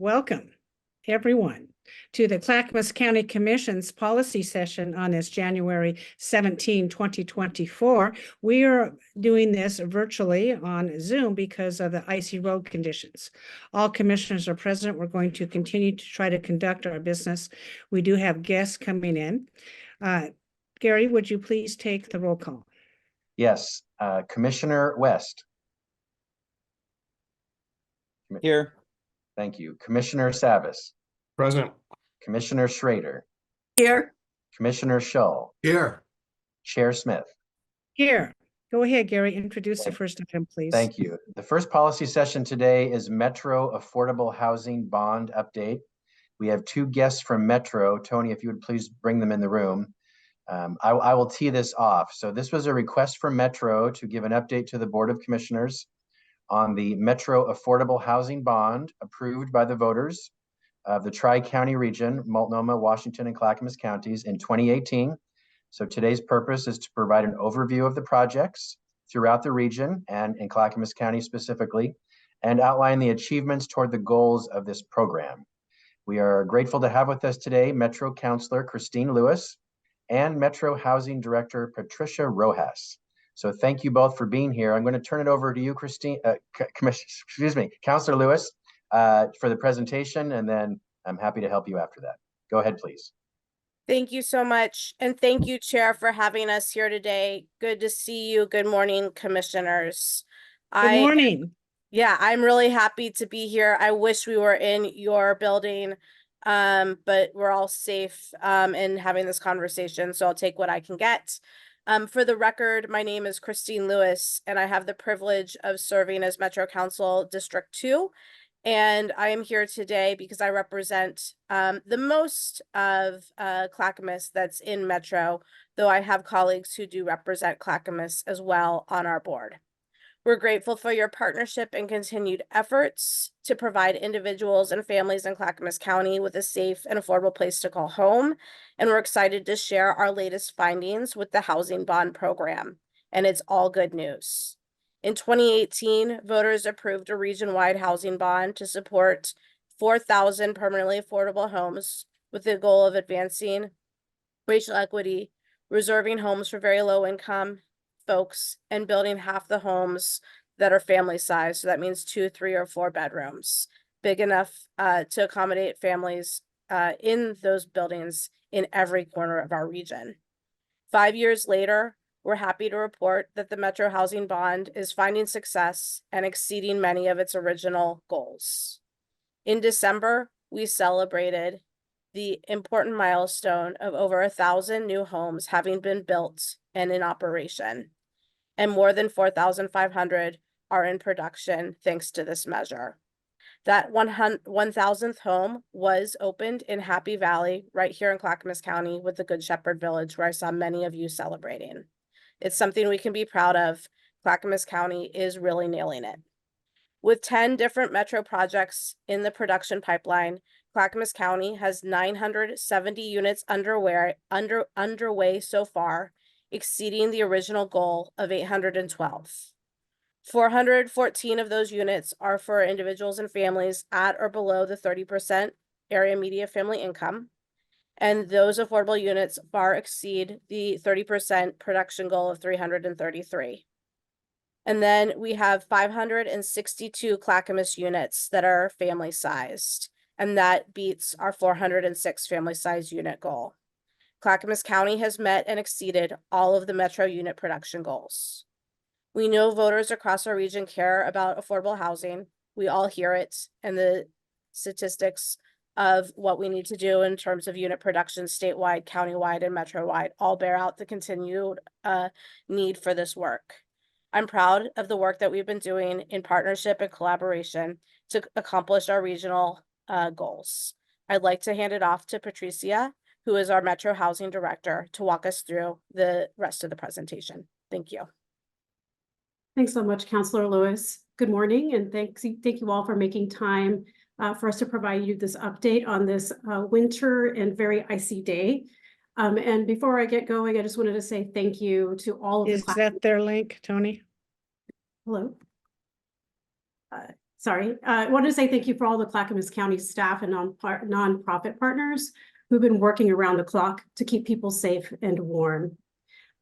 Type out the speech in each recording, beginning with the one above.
welcome everyone to the Clackamas County Commission's policy session on this January 17, 2024. We are doing this virtually on Zoom because of the icy road conditions. All commissioners are present. We're going to continue to try to conduct our business. We do have guests coming in. Gary, would you please take the roll call? Yes. Commissioner West. Here. Thank you. Commissioner Savas. Present. Commissioner Schrader. Here. Commissioner Shull. Here. Chair Smith. Here. Go ahead, Gary. Introduce the first item, please. Thank you. The first policy session today is Metro Affordable Housing Bond Update. We have two guests from Metro. Tony, if you would please bring them in the room. I will tee this off. So this was a request from Metro to give an update to the Board of Commissioners on the Metro Affordable Housing Bond approved by the voters of the Tri-County region, Multnomah, Washington, and Clackamas counties in 2018. So today's purpose is to provide an overview of the projects throughout the region and in Clackamas County specifically, and outline the achievements toward the goals of this program. We are grateful to have with us today Metro Councilor Christine Lewis and Metro Housing Director Patricia Rojas. So thank you both for being here. I'm going to turn it over to you, Christine, Councilor Lewis, for the presentation, and then I'm happy to help you after that. Go ahead, please. Thank you so much. And thank you, Chair, for having us here today. Good to see you. Good morning, commissioners. Good morning. Yeah, I'm really happy to be here. I wish we were in your building, but we're all safe in having this conversation, so I'll take what I can get. For the record, my name is Christine Lewis, and I have the privilege of serving as Metro Council District 2. And I am here today because I represent the most of Clackamas that's in Metro, though I have colleagues who do represent Clackamas as well on our board. We're grateful for your partnership and continued efforts to provide individuals and families in Clackamas County with a safe and affordable place to call home. And we're excited to share our latest findings with the Housing Bond Program. And it's all good news. In 2018, voters approved a region-wide housing bond to support 4,000 permanently affordable homes with the goal of advancing racial equity, reserving homes for very low income folks, and building half the homes that are family size. So that means 2, 3, or 4 bedrooms, big enough to accommodate families in those buildings in every corner of our region. 5 years later, we're happy to report that the Metro Housing Bond is finding success and exceeding many of its original goals. In December, we celebrated the important milestone of over 1,000 new homes having been built and in operation, and more than 4,500 are in production thanks to this measure. That 1,000th home was opened in Happy Valley, right here in Clackamas County with the Good Shepherd Village, where I saw many of you celebrating. It's something we can be proud of. Clackamas County is really nailing it. With 10 different Metro projects in the production pipeline, Clackamas County has 970 units underway so far, exceeding the original goal of 812. 414 of those units are for individuals and families at or below the 30% area median family income. And those affordable units far exceed the 30% production goal of 333. And then we have 562 Clackamas units that are family sized, and that beats our 406 family size unit goal. Clackamas County has met and exceeded all of the Metro unit production goals. We know voters across our region care about affordable housing. We all hear it, and the statistics of what we need to do in terms of unit production statewide, countywide, and Metro-wide all bear out the continued need for this work. I'm proud of the work that we've been doing in partnership and collaboration to accomplish our regional goals. I'd like to hand it off to Patricia, who is our Metro Housing Director, to walk us through the rest of the presentation. Thank you. Thanks so much, Councilor Lewis. Good morning, and thank you all for making time for us to provide you this update on this winter and very icy day. And before I get going, I just wanted to say thank you to all of Is that their link, Tony? Hello. I wanted to say thank you for all the Clackamas County staff and nonprofit partners who've been working around the clock to keep people safe and warm.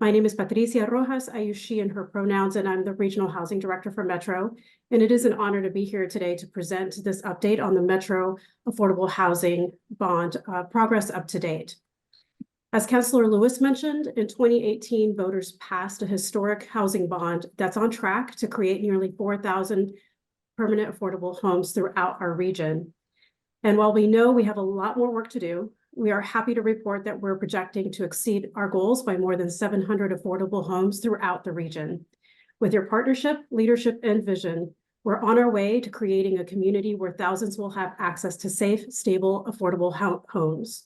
My name is Patricia Rojas. I use she and her pronouns, and I'm the Regional Housing Director for Metro. And it is an honor to be here today to present this update on the Metro Affordable Housing Bond progress up to date. As Councilor Lewis mentioned, in 2018, voters passed a historic housing bond that's on track to create nearly 4,000 permanent affordable homes throughout our region. And while we know we have a lot more work to do, we are happy to report that we're projecting to exceed our goals by more than 700 affordable homes throughout the region. With your partnership, leadership, and vision, we're on our way to creating a community where thousands will have access to safe, stable, affordable homes.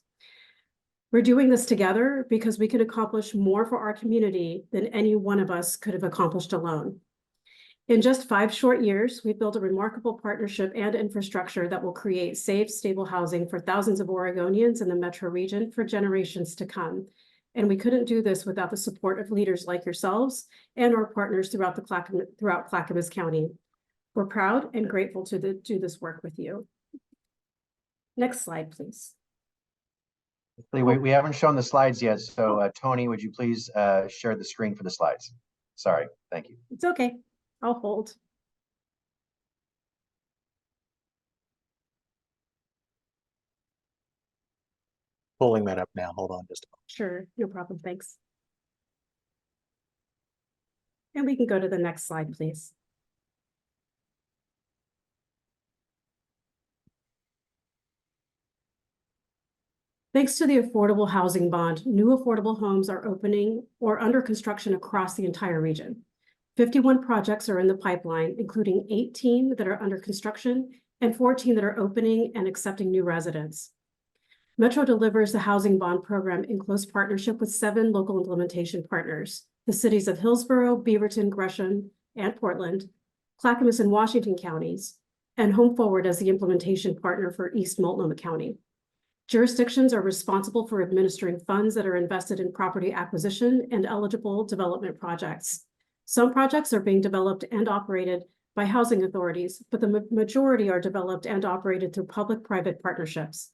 We're doing this together because we can accomplish more for our community than any one of us could have accomplished alone. In just 5 short years, we've built a remarkable partnership and infrastructure that will create safe, stable housing for thousands of Oregonians in the metro region for generations to come. And we couldn't do this without the support of leaders like yourselves and our partners throughout Clackamas County. We're proud and grateful to do this work with you. Next slide, please. We haven't shown the slides yet, so Tony, would you please share the screen for the slides? Sorry, thank you. It's okay. I'll hold. Pulling that up now. Hold on just a moment. Sure, no problem. Thanks. And we can go to the next slide, please. Thanks to the Affordable Housing Bond, new affordable homes are opening or under construction across the entire region. 51 projects are in the pipeline, including 18 that are under construction and 14 that are opening and accepting new residents. Metro delivers the Housing Bond program in close partnership with 7 local implementation partners, the cities of Hillsborough, Beaverton, Gresham, and Portland, Clackamas and Washington counties, and Home Forward as the implementation partner for East Multnomah County. Jurisdictions are responsible for administering funds that are invested in property acquisition and eligible development projects. Some projects are being developed and operated by housing authorities, but the majority are developed and operated through public-private partnerships.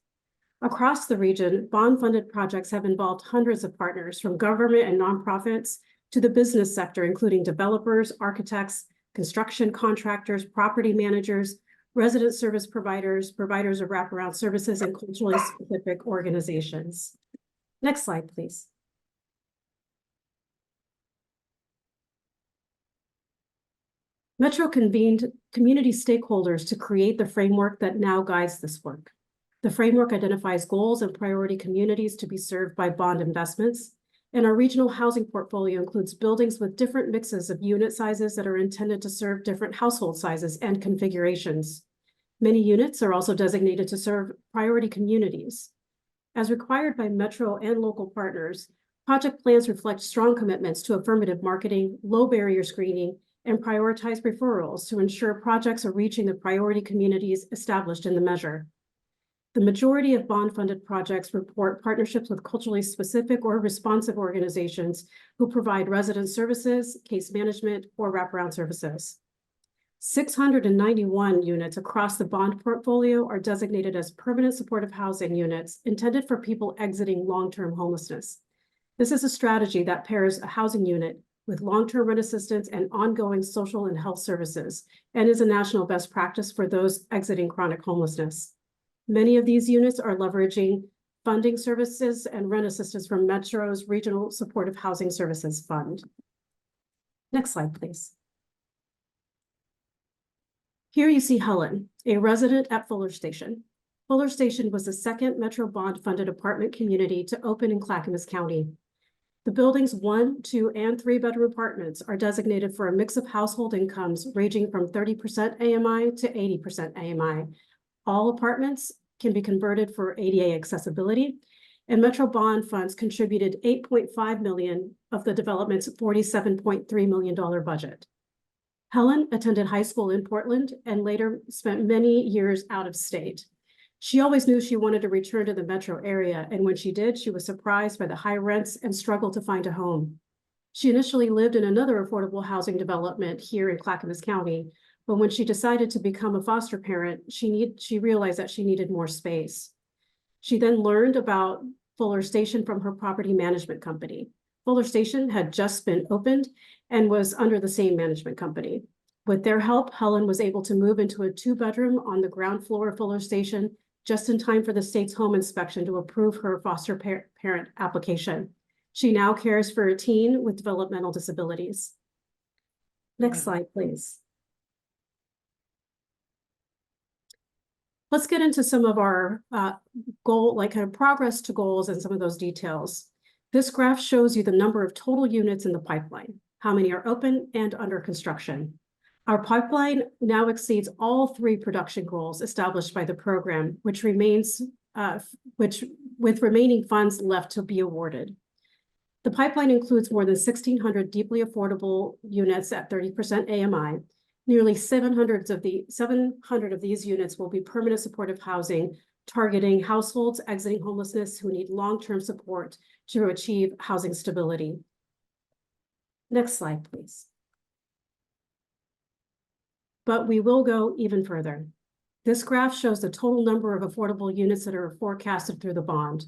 Across the region, bond-funded projects have involved hundreds of partners, from government and nonprofits to the business sector, including developers, architects, construction contractors, property managers, resident service providers, providers of wraparound services, and culturally specific organizations. Next slide, please. Metro convened community stakeholders to create the framework that now guides this work. The framework identifies goals and priority communities to be served by bond investments, and our regional housing portfolio includes buildings with different mixes of unit sizes that are intended to serve different household sizes and configurations. Many units are also designated to serve priority communities. As required by Metro and local partners, project plans reflect strong commitments to affirmative marketing, low barrier screening, and prioritize referrals to ensure projects are reaching the priority communities established in the measure. The majority of bond-funded projects report partnerships with culturally specific or responsive organizations who provide resident services, case management, or wraparound services. 691 units across the bond portfolio are designated as permanent supportive housing units intended for people exiting long-term homelessness. This is a strategy that pairs a housing unit with long-term rent assistance and ongoing social and health services, and is a national best practice for those exiting chronic homelessness. Many of these units are leveraging funding services and rent assistance from Metro's Regional Supportive Housing Services Fund. Next slide, please. Here you see Helen, a resident at Fuller Station. Fuller Station was the second Metro bond-funded apartment community to open in Clackamas County. The building's 1, 2, and 3-bedroom apartments are designated for a mix of household incomes ranging from 30% AMI to 80% AMI. All apartments can be converted for ADA accessibility, and Metro bond funds contributed $8.5 million of the development's $47.3 million budget. Helen attended high school in Portland and later spent many years out of state. She always knew she wanted to return to the metro area, and when she did, she was surprised by the high rents and struggled to find a home. She initially lived in another affordable housing development here in Clackamas County, But when she decided to become a foster parent, she realized that she needed more space. She then learned about Fuller Station from her property management company. Fuller Station had just been opened and was under the same management company. With their help, Helen was able to move into a 2-bedroom on the ground floor of Fuller Station just in time for the state's home inspection to approve her foster parent application. She now cares for a teen with developmental disabilities. Next slide, please. Let's get into some of our progress to goals and some of those details. This graph shows you the number of total units in the pipeline, how many are open and under construction. Our pipeline now exceeds all 3 production goals established by the program, which remains, with remaining funds left to be awarded. The pipeline includes more than 1,600 deeply affordable units at 30% AMI. Nearly 700 of these units will be permanent supportive housing, targeting households exiting homelessness who need long-term support to achieve housing stability. Next slide, please. But we will go even further. This graph shows the total number of affordable units that are forecasted through the bond.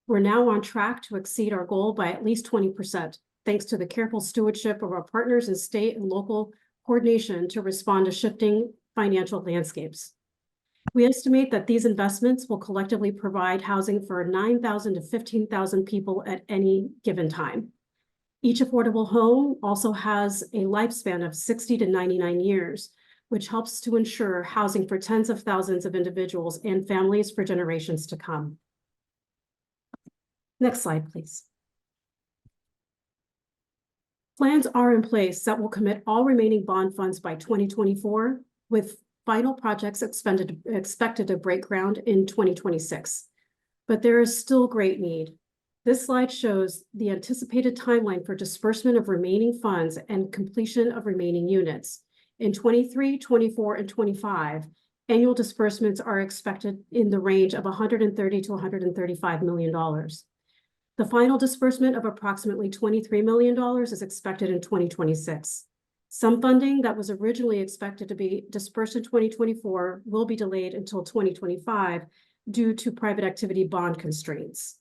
We're now on track to exceed our goal by at least 20%, thanks to the careful stewardship of our partners in state and local coordination to respond to shifting financial landscapes. We estimate that these investments will collectively provide housing for 9,000 to 15,000 people at any given time. Each affordable home also has a lifespan of 60 to 99 years, which helps to ensure housing for tens of thousands of individuals and families for generations to come. Next slide, please. Plans are in place that will commit all remaining bond funds by 2024, with final projects expected to break ground in 2026. But there is still great need. This slide shows the anticipated timeline for disbursement of remaining funds and completion of remaining units. In 23, 24, and 25, annual disbursements are expected in the range of $130 to $135 million. The final disbursement of approximately $23 million is expected in 2026. Some funding that was originally expected to be dispersed in 2024 will be delayed until 2025 due to private activity bond constraints.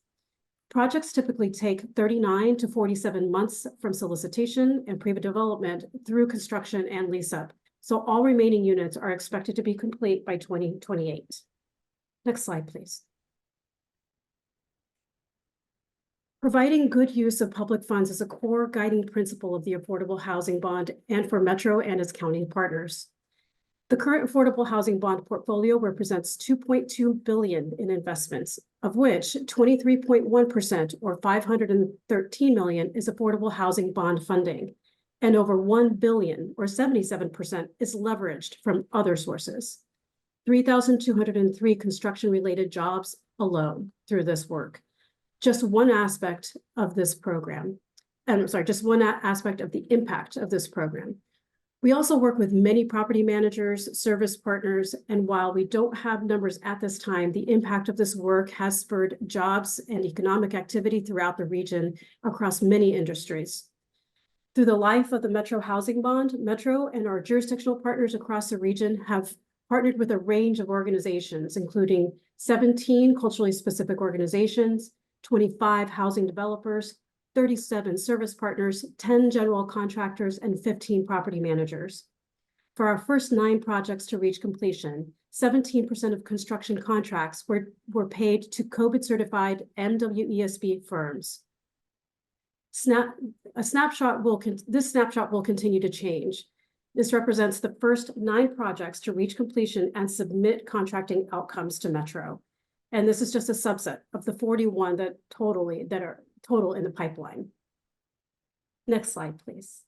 Projects typically take 39 to 47 months from solicitation and pre-development through construction and lease-up. So all remaining units are expected to be complete by 2028. Next slide, please. Providing good use of public funds is a core guiding principle of the Affordable Housing Bond and for Metro and its county partners. The current Affordable Housing Bond portfolio represents $2.2 billion in investments, of which 23.1% or $513 million is affordable housing bond funding, and over $1 billion or 77% is leveraged from other sources. 3,203 construction-related jobs alone through this work. Just one aspect of this program, just one aspect of the impact of this program. We also work with many property managers, service partners, and while we don't have numbers at this time, the impact of this work has spurred jobs and economic activity throughout the region across many industries. Through the life of the Metro Housing Bond, Metro and our jurisdictional partners across the region have partnered with a range of organizations, including 17 culturally specific organizations, 25 housing developers, 37 service partners, 10 general contractors, and 15 property managers. For our first 9 projects to reach completion, 17% of construction contracts were paid to COVID-certified MWESB firms. This snapshot will continue to change. This represents the first 9 projects to reach completion and submit contracting outcomes to Metro. And this is just a subset of the 41 that are total in the pipeline. Next slide, please.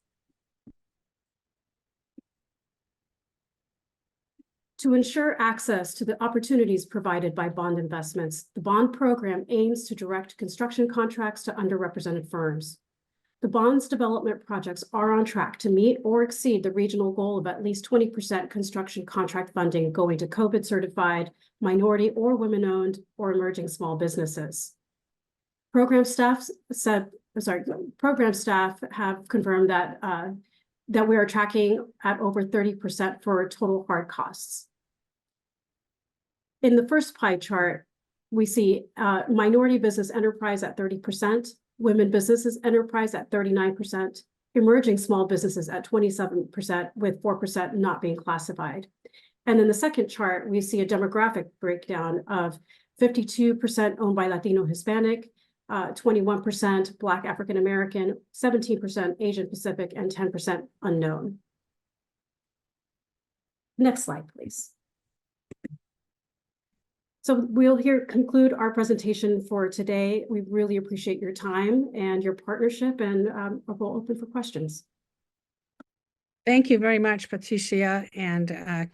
To ensure access to the opportunities provided by bond investments, the bond program aims to direct construction contracts to underrepresented firms. The bond's development projects are on track to meet or exceed the regional goal of at least 20% construction contract funding going to COVID-certified, minority or women-owned or emerging small businesses. Program staff have confirmed that that we are tracking at over 30% for total hard costs. In the first pie chart, we see minority business enterprise at 30%, women businesses enterprise at 39%, emerging small businesses at 27%, with 4% not being classified. And in the second chart, we see a demographic breakdown of 52% owned by Latino Hispanic, 21% Black African American, 17% Asian Pacific, and 10% unknown. Next slide, please. So we'll conclude our presentation for today. We really appreciate your time and your partnership, and we'll open for questions. Thank you very much, Patricia and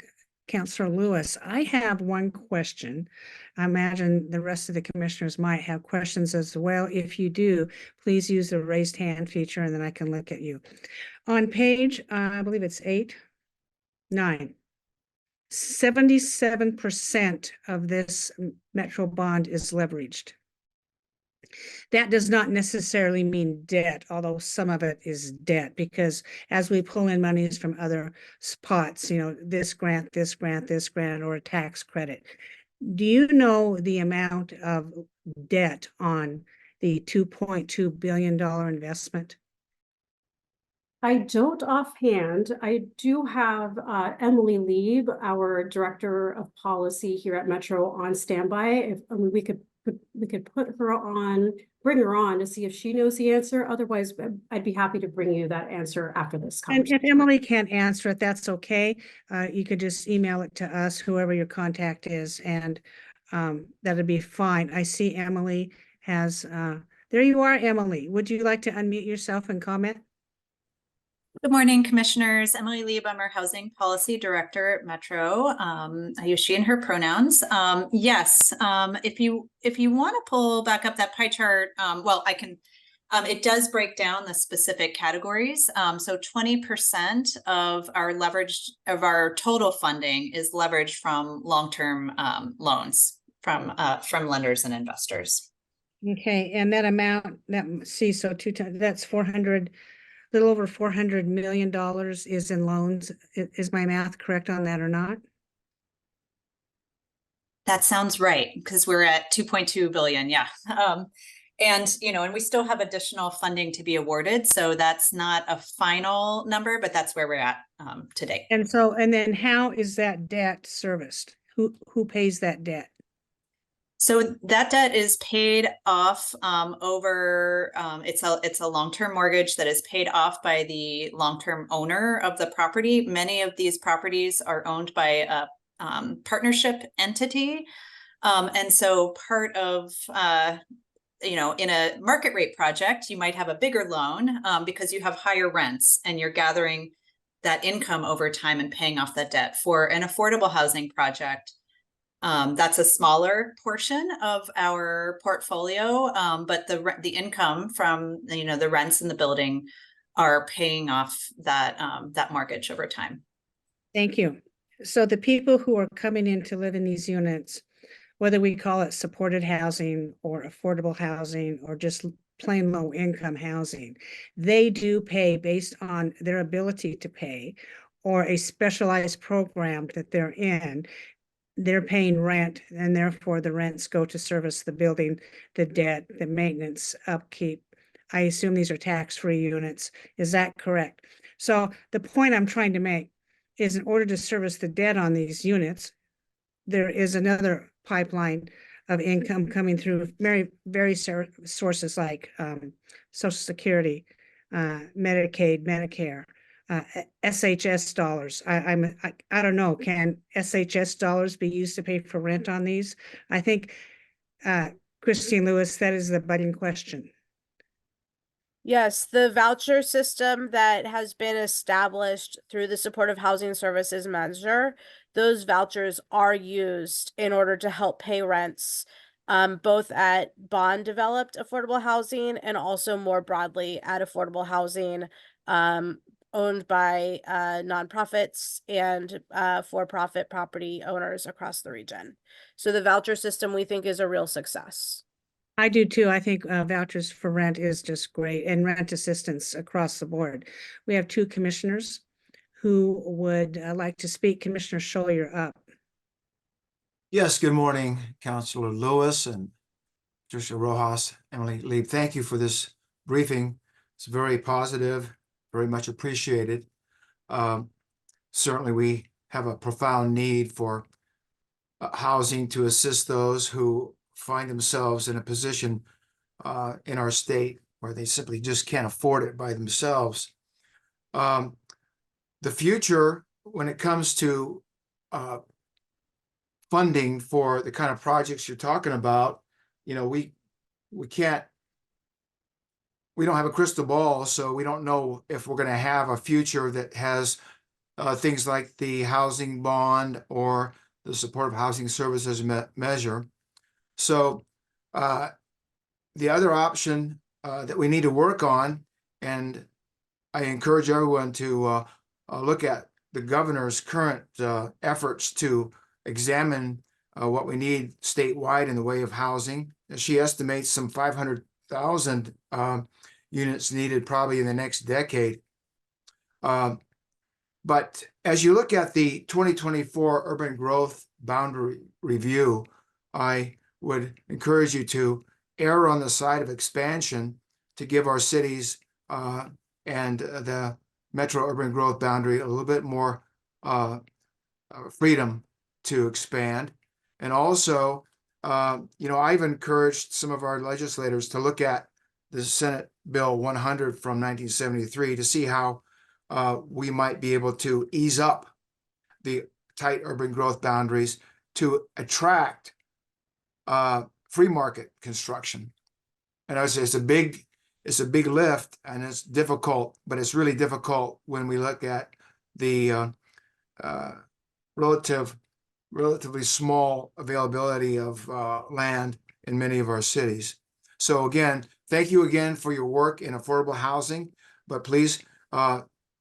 Councillor Lewis. I have one question. I imagine the rest of the commissioners might have questions as well. If you do, please use the raised hand feature and then I can look at you. On page, I believe it's 9, 77% of this Metro bond is leveraged. That does not necessarily mean debt, although some of it is debt, because as we pull in monies from other spots, this grant, this grant, this grant, or a tax credit. Do you know the amount of debt on the $2.2 billion investment? I don't offhand. I do have Emily Lieb, our Director of Policy here at Metro, on standby. We could put her on, bring her on to see if she knows the answer. Otherwise, I'd be happy to bring you that answer after this conversation. And if Emily can't answer it, that's okay. You could just email it to us, whoever your contact is, and that'd be fine. I see Emily has, there you are, Emily. Would you like to unmute yourself and comment? Good morning, commissioners. Emily Lieb, I'm our Housing Policy Director at Metro. I use she and her pronouns. Yes, if you want to pull back up that pie chart, well, I can. It does break down the specific categories. So 20% of our total funding is leveraged from long-term loans from lenders and investors. Okay, and that amount, so that's 400. Little over $400 million is in loans. Is my math correct on that or not? That sounds right, because we're at 2.2 billion. Yeah. And we still have additional funding to be awarded. So that's not a final number, but that's where we're at today. And then how is that debt serviced? Who pays that debt? So that debt is paid off over, it's a long-term mortgage that is paid off by the long-term owner of the property. Many of these properties are owned by a partnership entity. And so part of, in a market rate project, you might have a bigger loan because you have higher rents and you're gathering that income over time and paying off that debt. For an affordable housing project, that's a smaller portion of our portfolio, but the income from the rents in the building are paying off that mortgage over time. Thank you. So the people who are coming in to live in these units, whether we call it supported housing or affordable housing or just plain low income housing, they do pay based on their ability to pay or a specialized program that they're in. They're paying rent, and therefore the rents go to service the building, the debt, the maintenance, upkeep. I assume these are tax-free units. Is that correct? So the point I'm trying to make is, in order to service the debt on these units, there is another pipeline of income coming through various sources like Social Security, Medicaid, Medicare, SHS dollars. I don't know. Can SHS dollars be used to pay for rent on these? I think, Christine Lewis, that is the budding question. Yes, the voucher system that has been established through the Supportive Housing Services measure, those vouchers are used in order to help pay rents, both at bond developed affordable housing and also more broadly at affordable housing owned by nonprofits and for-profit property owners across the region. So the voucher system, we think, is a real success. I do too. I think vouchers for rent is just great, and rent assistance across the board. We have two commissioners who would like to speak. Commissioner Scholl, you're up. Yes, good morning, Councilor Lewis and Patricia Rojas, Emily Lieb. Thank you for this briefing. It's very positive, very much appreciated. Certainly, we have a profound need for housing to assist those who find themselves in a position in our state where they simply just can't afford it by themselves. The future, when it comes to funding for the kind of projects you're talking about, you know, we don't have a crystal ball, so we don't know if we're going to have a future that has things like the housing bond or the supportive housing services measure. So the other option that we need to work on, and I encourage everyone to look at the governor's current efforts to examine what we need statewide in the way of housing. She estimates some 500,000 units needed probably in the next decade. But as you look at the 2024 Urban Growth Boundary Review, I would encourage you to err on the side of expansion to give our cities and the Metro Urban Growth Boundary a little bit more freedom to expand. And also, you know, I've encouraged some of our legislators to look at the Senate Bill 100 from 1973 to see how we might be able to ease up the tight urban growth boundaries to attract free market construction. And I would say it's a big lift and it's difficult, but it's really difficult when we look at the relatively small availability of land in many of our cities. So again, thank you again for your work in affordable housing, but please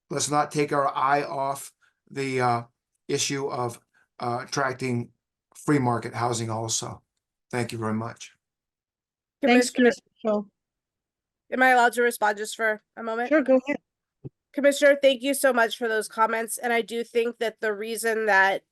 let's not take our eye off the issue of attracting free market housing also. Thank you very much. Thanks, Commissioner, Commissioner Scholl. am I allowed to respond just for a moment? Sure, go ahead. Commissioner, thank you so much for those comments. And I do think that the reason that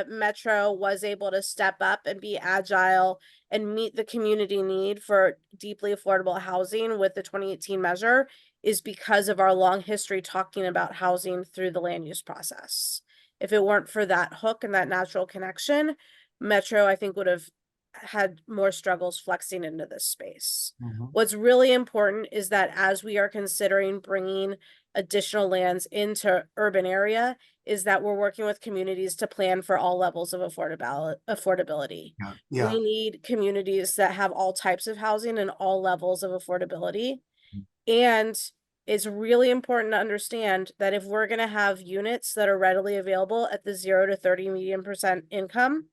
Metro was able to step up and be agile and meet the community need for deeply affordable housing with the 2018 measure is because of our long history talking about housing through the land use process. If it weren't for that hook and that natural connection, Metro, I think, would have had more struggles flexing into this space. What's really important is that as we are considering bringing additional lands into urban area, is that we're working with communities to plan for all levels of affordability. Yeah. We need communities that have all types of housing and all levels of affordability. And it's really important to understand that if we're going to have units that are readily available at the 0 to 30 median percent income,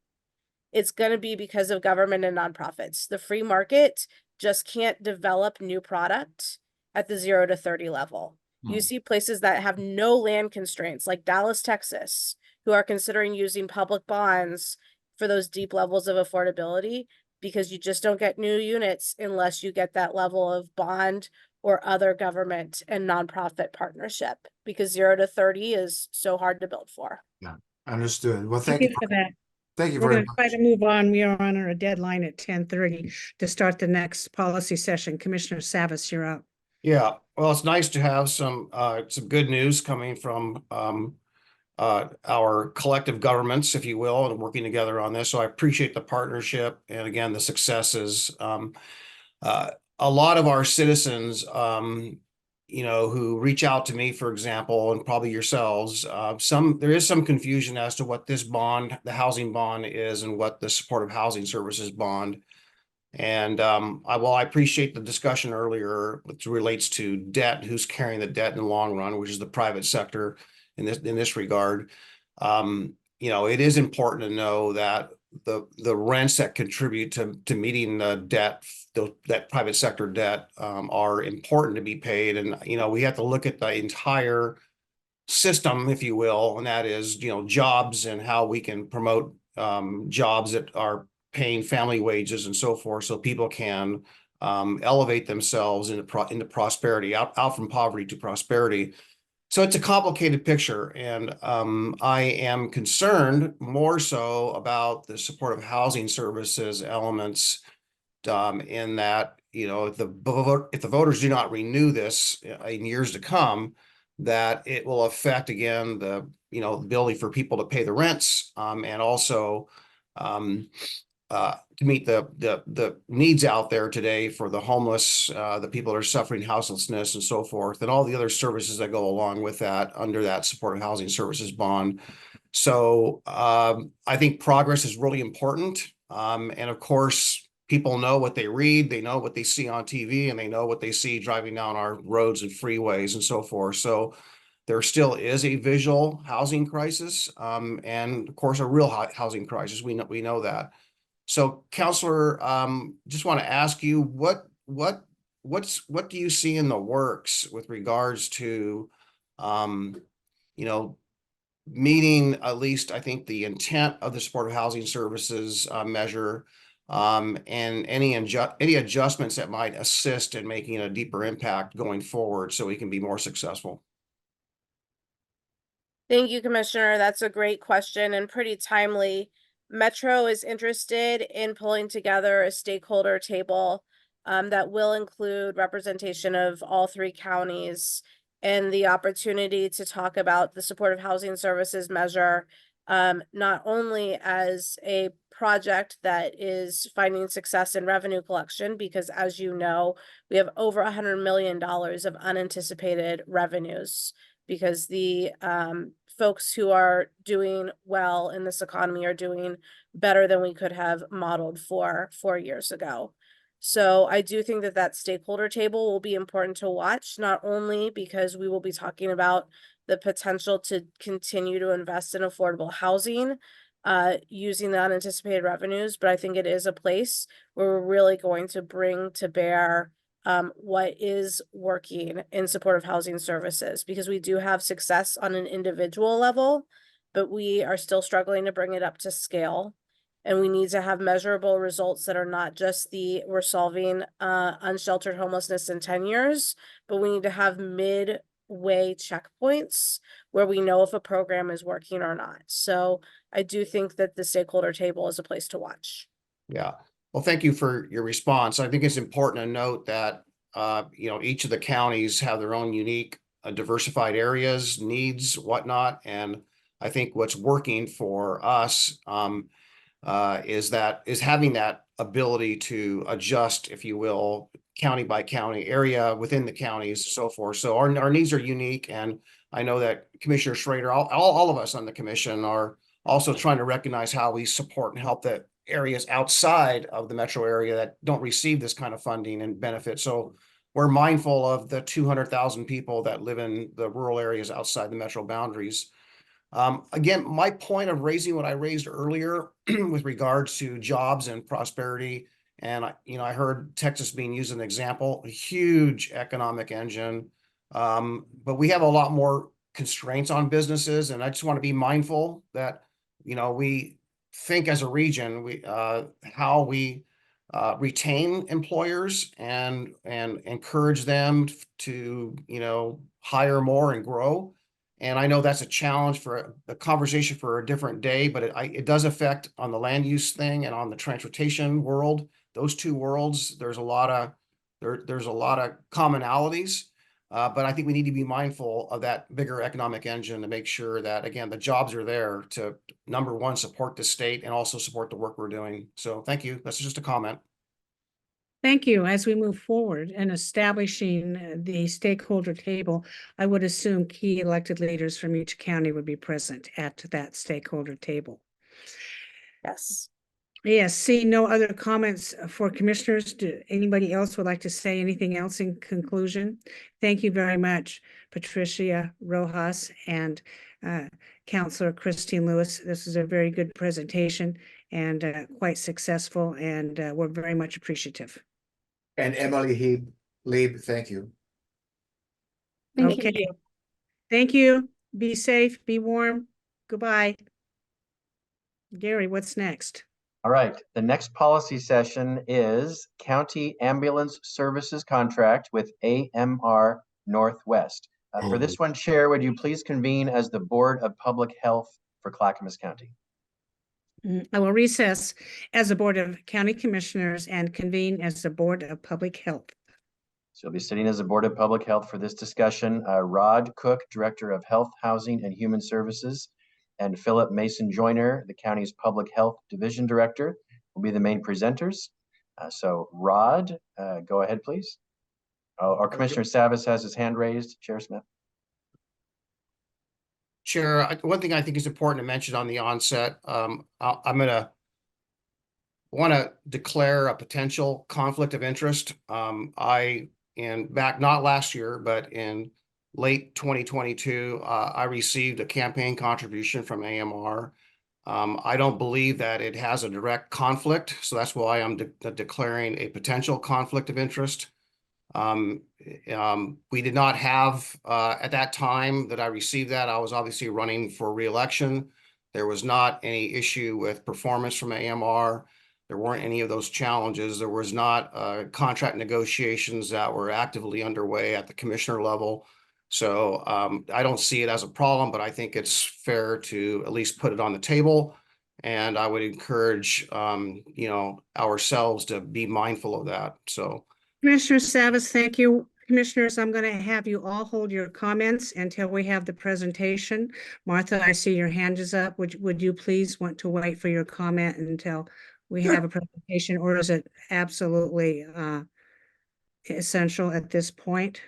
it's going to be because of government and nonprofits. The free market just can't develop new product at the 0 to 30 level. You see places that have no land constraints, like Dallas, Texas, who are considering using public bonds for those deep levels of affordability, because you just don't get new units unless you get that level of bond or other government and nonprofit partnership, because 0 to 30 is so hard to build for. Understood. Well, Thank you for that. Thank you We're very going to try much. to move on. We are on a deadline at 10:30 to start the next policy session. Commissioner Savas, you're up. Yeah, well, it's nice to have some good news coming from our collective governments, if you will, and working together on this. So I appreciate the partnership and again, the successes. A lot of our citizens, you know, who reach out to me, for example, and probably yourselves, there is some confusion as to what this bond, the housing bond is, and what the supportive housing services bond. And I appreciate the discussion earlier, which relates to debt, who's carrying the debt in the long run, which is the private sector in this regard. You know, it is important to know that the rents that contribute to meeting the debt, that private sector debt, are important to be paid. And, you know, we have to look at the entire system, if you will, and that is, you know, jobs and how we can promote jobs that are paying family wages and so forth, so people can elevate themselves into prosperity, out from poverty to prosperity. So it's a complicated picture, and I am concerned more so about the supportive housing services elements, in that, if the voters do not renew this in years to come, that it will affect again the ability for people to pay the rents, and also to meet the needs out there today for the homeless, the people that are suffering houselessness and so forth, and all the other services that go along with that under that supportive housing services bond. So I think progress is really important. And of course, people know what they read, they know what they see on TV, and they know what they see driving down our roads and freeways and so forth. So there still is a visual housing crisis, and of course, a real housing crisis. We know that. So, Counselor, just want to ask you, what do you see in the works with regards to, meeting at least, I think, the intent of the supportive housing services measure, and any adjustments that might assist in making a deeper impact going forward so we can be more successful? Thank you, Commissioner. That's a great question and pretty timely. Metro is interested in pulling together a stakeholder table that will include representation of all 3 counties and the opportunity to talk about the supportive housing services measure, not only as a project that is finding success in revenue collection, because as you know, we have over $100 million of unanticipated revenues because the folks who are doing well in this economy are doing better than we could have modeled for 4 years ago. So I do think that that stakeholder table will be important to watch, not only because we will be talking about the potential to continue to invest in affordable housing using the unanticipated revenues, but I think it is a place where we're really going to bring to bear what is working in supportive housing services, because we do have success on an individual level, but we are still struggling to bring it up to scale. And we need to have measurable results that are not just we're solving unsheltered homelessness in 10 years, but we need to have midway checkpoints where we know if a program is working or not. So I do think that the stakeholder table is a place to watch. Yeah. Well, thank you for your response. I think it's important to note that, each of the counties have their own unique, diversified areas, needs, whatnot. And I think what's working for us is having that ability to adjust, if you will, county by county, area within the counties, so forth. So our needs are unique. And I know that Commissioner Schrader, all of us on the commission are also trying to recognize how we support and help the areas outside of the metro area that don't receive this kind of funding and benefit. So we're mindful of the 200,000 people that live in the rural areas outside the metro boundaries. Again, my point of raising what I raised earlier with regards to jobs and prosperity, and I heard Texas being used as an example, a huge economic engine, but we have a lot more constraints on businesses, and I just want to be mindful that we think as a region, how we retain employers and encourage them to hire more and grow. And I know that's a challenge for a conversation for a different day, but it does affect on the land use thing and on the transportation world. Those 2 worlds, there's a lot of commonalities. But I think we need to be mindful of that bigger economic engine to make sure that, again, the jobs are there to, number one, support the state and also support the work we're doing. So thank you. That's just a comment. Thank you. As we move forward in establishing the stakeholder table, I would assume key elected leaders from each county would be present at that stakeholder table. Yes. Yes, see no other comments for commissioners. Do anybody else would like to say anything else in conclusion? Thank you very much, Patricia Rojas and Councilor Christine Lewis. This is a very good presentation and quite successful, and we're very much appreciative. And Emily Lieb, thank you. Thank Okay. you. Thank you. Be safe, be warm. Goodbye. Gary, what's next? All right, the next policy session is County Ambulance Services Contract with AMR Northwest. For this one, Chair, would you please convene as the Board of Public Health for Clackamas County? I will recess as the Board of County Commissioners and convene as the Board of Public Health. So you'll be sitting as the Board of Public Health for this discussion. Rod Cook, Director of Health, Housing, and Human Services, and Philip Mason Joyner, the county's Public Health Division Director, will be the main presenters. So Rod, go ahead, please. Our Commissioner Savas has his hand raised. Chair Smith. Chair, one thing I think is important to mention on the onset, I'm going to want to declare a potential conflict of interest. Not last year, but in late 2022, I received a campaign contribution from AMR. I don't believe that it has a direct conflict, so that's why I'm declaring a potential conflict of interest. We did not have, at that time that I received that, I was obviously running for re-election. There was not any issue with performance from AMR. There weren't any of those challenges. There was not contract negotiations that were actively underway at the commissioner level. So I don't see it as a problem, but I think it's fair to at least put it on the table. And I would encourage, ourselves to be mindful of that. So. Commissioner Savas, thank you. Commissioners, I'm going to have you all hold your comments until we have the presentation. Martha, I see your hand is up. Would you please want to wait for your comment until we have a presentation, or is it absolutely essential at this point?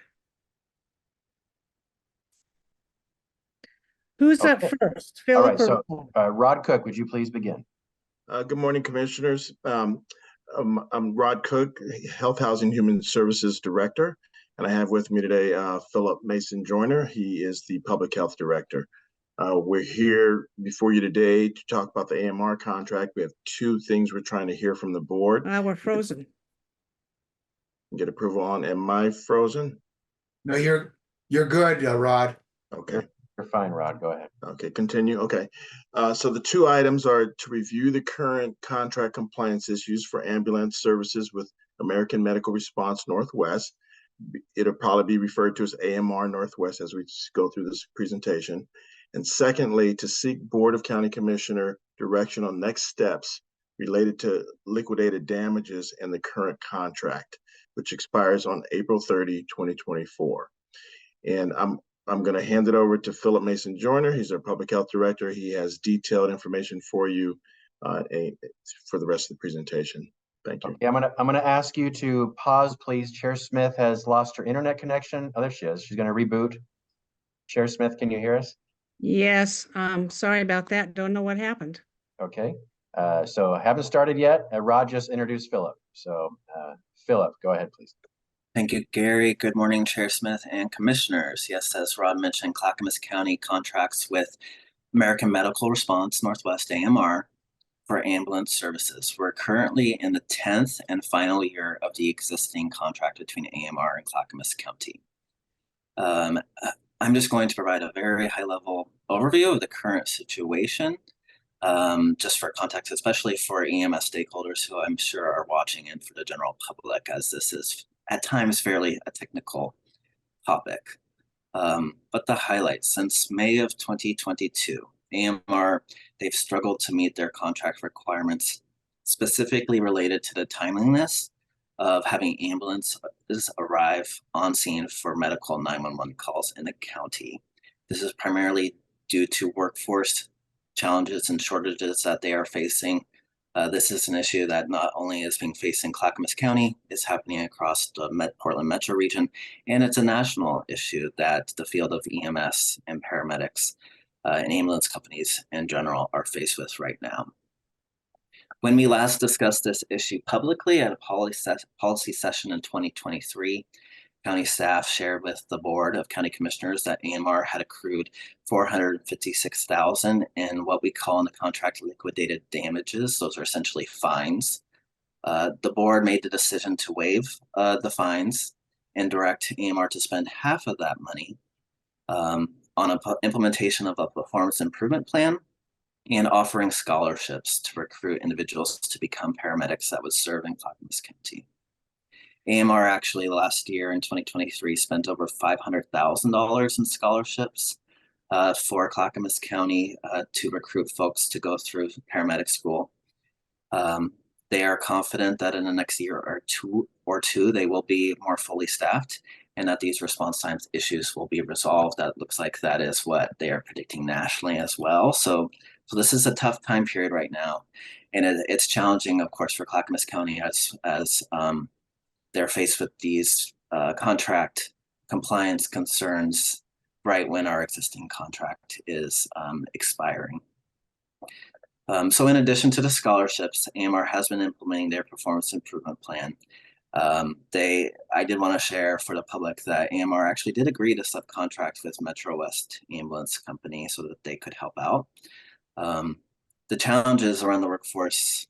Who's up Okay. first? All right, Philip so or Rod Cook, would you please begin? Good morning, Commissioners. I'm Rod Cook, Health, Housing, Human Services Director, and I have with me today Philip Mason Joyner. He is the Public Health Director. We're here before you today to talk about the AMR contract. We have two things we're trying to hear from the board. we're frozen. Get approval on. Am I frozen? No, you're good, Rod. Okay. You're fine, Rod. Go ahead. Okay, continue. Okay. So the two items are to review the current contract compliance issues for ambulance services with American Medical Response Northwest. It'll probably be referred to as AMR Northwest as we go through this presentation. And secondly, to seek Board of County Commissioner direction on next steps related to liquidated damages in the current contract, which expires on April 30, 2024. And I'm going to hand it over to Philip Mason Joyner. He's our Public Health Director. He has detailed information for you for the rest of the presentation. Thank you. Okay, I'm gonna ask you to pause, please. Chair Smith has lost her internet connection. Oh, there she is. She's going to reboot. Chair Smith, can you hear us? Yes, sorry about that. Don't know what happened. Okay, so haven't started yet. Rod just introduced Philip. So Philip, go ahead, please. Thank you, Gary. Good morning, Chair Smith and Commissioners. Yes, as Rod mentioned, Clackamas County contracts with American Medical Response Northwest AMR for ambulance services. We're currently in the 10th and final year of the existing contract between AMR and Clackamas County. I'm just going to provide a very high-level overview of the current situation, just for context, especially for EMS stakeholders who I'm sure are watching, and for the general public, as this is at times fairly a technical topic. But the highlights: since May of 2022, AMR, they've struggled to meet their contract requirements, specifically related to the timeliness of having ambulances arrive on scene for medical 911 calls in the county. This is primarily due to workforce challenges and shortages that they are facing. This is an issue that not only is being faced in Clackamas County, it's happening across the Portland metro region, and it's a national issue that the field of EMS and paramedics and ambulance companies in general are faced with right now. When we last discussed this issue publicly at a policy session in 2023, county staff shared with the Board of County Commissioners that AMR had accrued $456,000 in what we call in the contract liquidated damages. Those are essentially fines. The board made the decision to waive the fines and direct AMR to spend half of that money on implementation of a performance improvement plan and offering scholarships to recruit individuals to become paramedics that would serve in Clackamas County. AMR actually last year in 2023 spent over $500,000 in scholarships for Clackamas County to recruit folks to go through paramedic school. They are confident that in the next year or two, they will be more fully staffed and that these response times issues will be resolved. That looks like that is what they are predicting nationally as well. So this is a tough time period right now. And it's challenging, of course, for Clackamas County as they're faced with these contract compliance concerns right when our existing contract is expiring. So in addition to the scholarships, AMR has been implementing their performance improvement plan. I did want to share for the public that AMR actually did agree to subcontract with Metro West Ambulance Company so that they could help out. The challenges around the workforce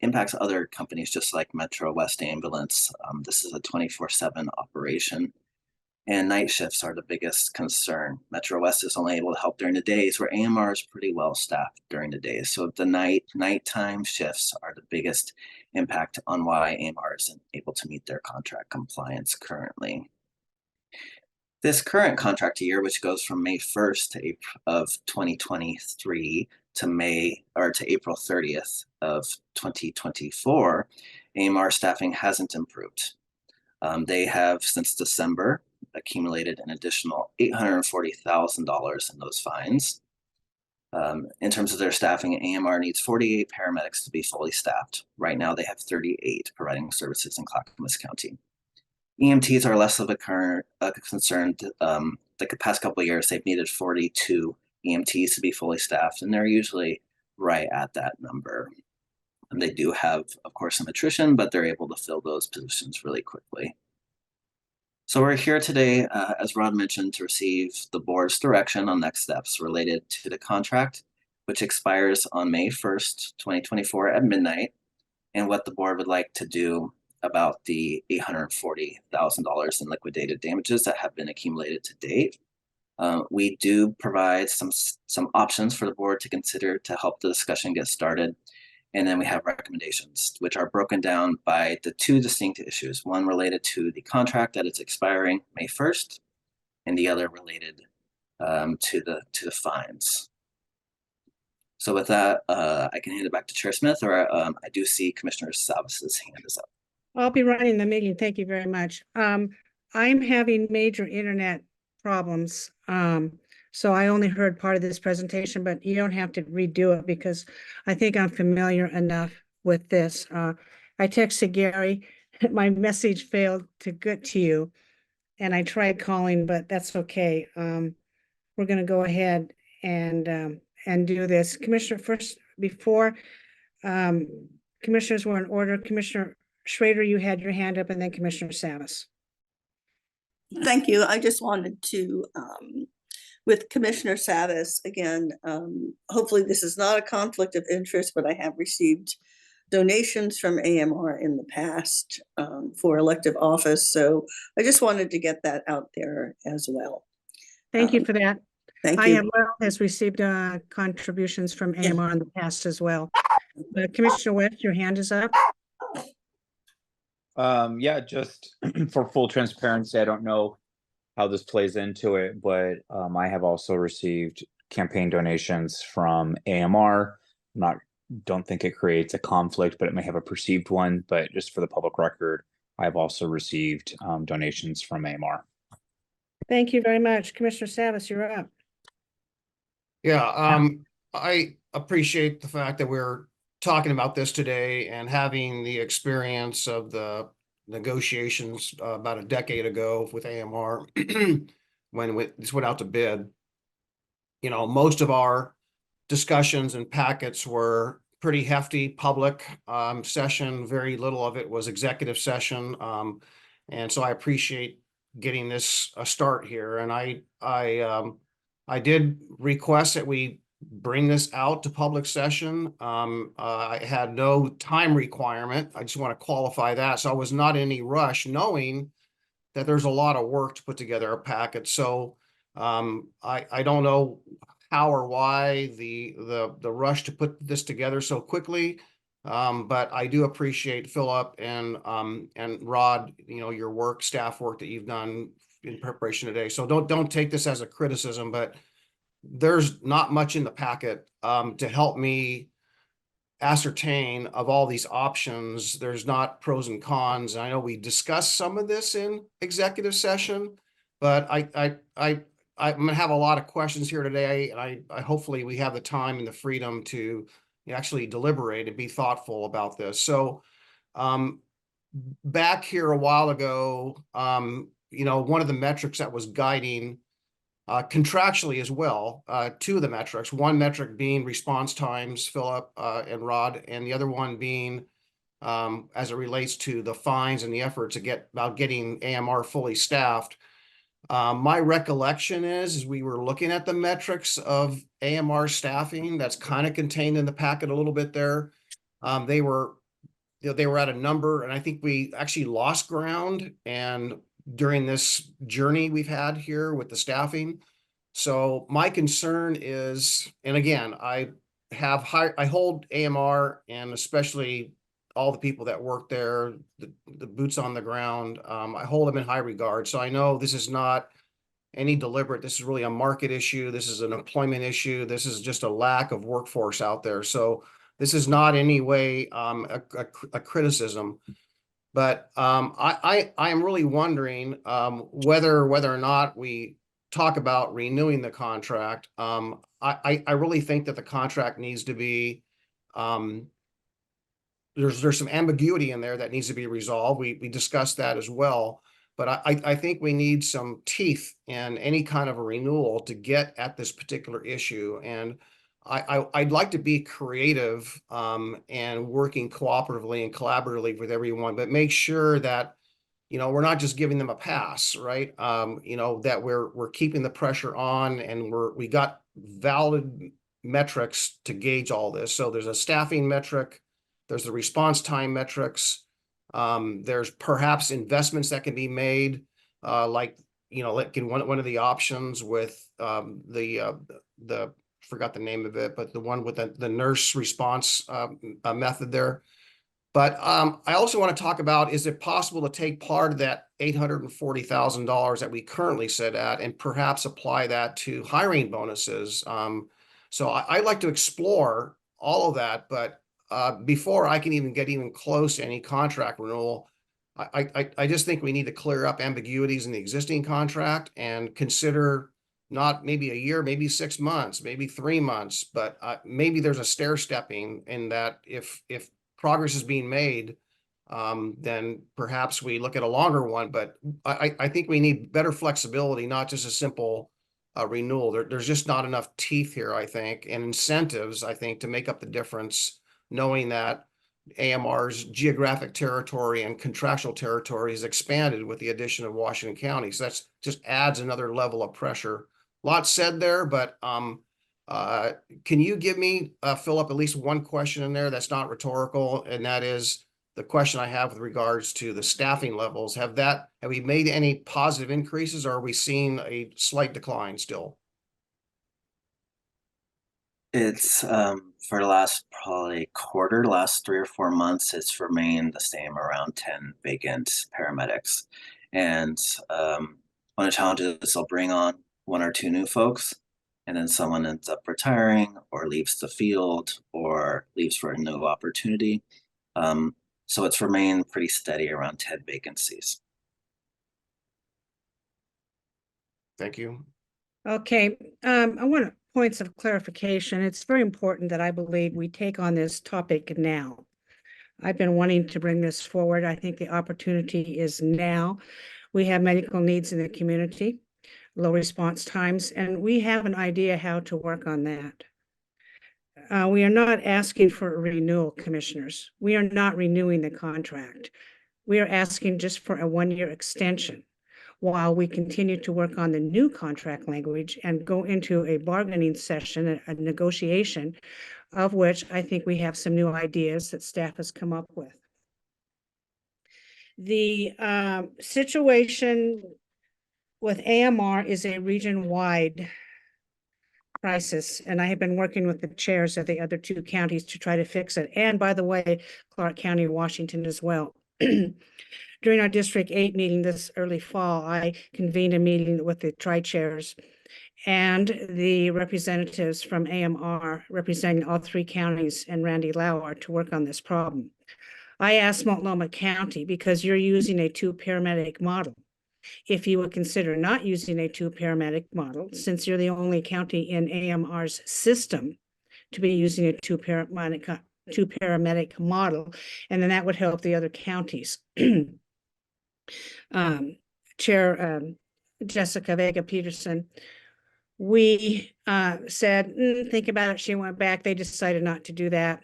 impacts other companies just like Metro West Ambulance. This is a 24/7 operation, and night shifts are the biggest concern. Metro West is only able to help during the days, where AMR is pretty well staffed during the days. So the nighttime shifts are the biggest impact on why AMR isn't able to meet their contract compliance currently. This current contract year, which goes from May 1st to April of 2023 to April 30th of 2024, AMR staffing hasn't improved. They have since December accumulated an additional $840,000 in those fines. In terms of their staffing, AMR needs 48 paramedics to be fully staffed. Right now, they have 38 providing services in Clackamas County. EMTs are less of a concern. The past couple of years, they've needed 42 EMTs to be fully staffed, and they're usually right at that number. And they do have, of course, some attrition, but they're able to fill those positions really quickly. So we're here today, as Rod mentioned, to receive the board's direction on next steps related to the contract, which expires on May 1st, 2024 at midnight, and what the board would like to do about the $840,000 in liquidated damages that have been accumulated to date. We do provide some options for the board to consider to help the discussion get started. And then we have recommendations, which are broken down by the two distinct issues, one related to the contract that is expiring May 1st, and the other related to the fines. So with that, I can hand it back to Chair Smith, or I do see Commissioner Savas's hand is up. I'll be running the meeting. Thank you very much. I'm having major internet problems. So I only heard part of this presentation, but you don't have to redo it because I think I'm familiar enough with this. I texted Gary, my message failed to get to you, and I tried calling, but that's okay. We're going to go ahead and do this. Commissioner, first, before commissioners were in order, Commissioner Schrader, you had your hand up, and then Commissioner Savas. Thank you. I just wanted to, with Commissioner Savas, again, hopefully this is not a conflict of interest, but I have received donations from AMR in the past for elective office. So I just wanted to get that out there as well. Thank you for that. Thank you. IML has received contributions from AMR in the past as well. Commissioner West, your hand is up. Yeah, just for full transparency, I don't know how this plays into it, but I have also received campaign donations from AMR. Don't think it creates a conflict, but it may have a perceived one. But just for the public record, I've also received donations from AMR. Thank you very much. Commissioner Savas, you're up. Yeah, I appreciate the fact that we're talking about this today and having the experience of the negotiations about a decade ago with AMR when this went out to bid. You know, most of our discussions and packets were pretty hefty public session. Very little of it was executive session. And so I appreciate getting this a start here. And I did request that we bring this out to public session. I had no time requirement. I just want to qualify that. So I was not in any rush, knowing that there's a lot of work to put together a packet. So I don't know how or why the rush to put this together so quickly. But I do appreciate Philip and Rod, your work, staff work that you've done in preparation today. So don't take this as a criticism, but there's not much in the packet to help me ascertain of all these options. There's not pros and cons. I know we discussed some of this in executive session, but I'm gonna have a lot of questions here today, and I hopefully we have the time and the freedom to actually deliberate and be thoughtful about this. So back here a while ago, one of the metrics that was guiding contractually as well, two of the metrics, one metric being response times, Philip and Rod, and the other one being as it relates to the fines and the efforts about getting AMR fully staffed. My recollection is we were looking at the metrics of AMR staffing. That's kind of contained in the packet a little bit there. They were at a number, and I think we actually lost ground and during this journey we've had here with the staffing. So my concern is, and again, I hold AMR and especially all the people that work there, the boots on the ground, I hold them in high regard. So I know this is not any deliberate, this is really a market issue. This is an employment issue. This is just a lack of workforce out there. So this is not any way a criticism. But I am really wondering whether or not we talk about renewing the contract. I really think that the contract needs to be there's some ambiguity in there that needs to be resolved. We discussed that as well. But I think we need some teeth in any kind of a renewal to get at this particular issue. And I'd like to be creative and working cooperatively and collaboratively with everyone, but make sure that, we're not just giving them a pass, right? That we're keeping the pressure on and we got valid metrics to gauge all this. So there's a staffing metric, there's the response time metrics, there's perhaps investments that can be made, like one of the options with the forgot the name of it, but the one with the nurse response method there. But I also want to talk about, is it possible to take part of that $840,000 that we currently sit at and perhaps apply that to hiring bonuses? So I'd like to explore all of that, but before I can even get close to any contract renewal, I just think we need to clear up ambiguities in the existing contract and consider not maybe a year, maybe 6 months, maybe 3 months, but maybe there's a stair stepping in that if progress is being made, then perhaps we look at a longer one. But I think we need better flexibility, not just a simple renewal. There's just not enough teeth here, I think, and incentives, I think, to make up the difference, knowing that AMR's geographic territory and contractual territory is expanded with the addition of Washington County. So that's just adds another level of pressure. A lot said there, but can you give me, Philip, at least one question in there that's not rhetorical, and that is the question I have with regards to the staffing levels. Have we made any positive increases, or are we seeing a slight decline still? It's for the last probably quarter, last 3 or 4 months, it's remained the same, around 10 vacant paramedics. And one of the challenges is they'll bring on 1 or 2 new folks, and then someone ends up retiring or leaves the field or leaves for a new opportunity. So it's remained pretty steady around 10 vacancies. Thank you. Okay, I want points of clarification. It's very important that I believe we take on this topic now. I've been wanting to bring this forward. I think the opportunity is now. We have medical needs in the community, low response times, and we have an idea how to work on that. We are not asking for a renewal, commissioners. We are not renewing the contract. We are asking just for a 1-year extension while we continue to work on the new contract language and go into a bargaining session, a negotiation, of which I think we have some new ideas that staff has come up with. The situation with AMR is a region-wide crisis, and I have been working with the chairs of the other two counties to try to fix it. And by the way, Clark County, Washington as well. During our District 8 meeting this early fall, I convened a meeting with the tri-chairs and the representatives from AMR representing all three counties and Randy Lauer to work on this problem. I asked Multnomah County, because you're using a 2-paramedic model, if you would consider not using a 2-paramedic model, since you're the only county in AMR's system to be using a 2-paramedic model, and then that would help the other counties. Chair Jessica Vega Peterson, we said, think about it. She went back. They decided not to do that.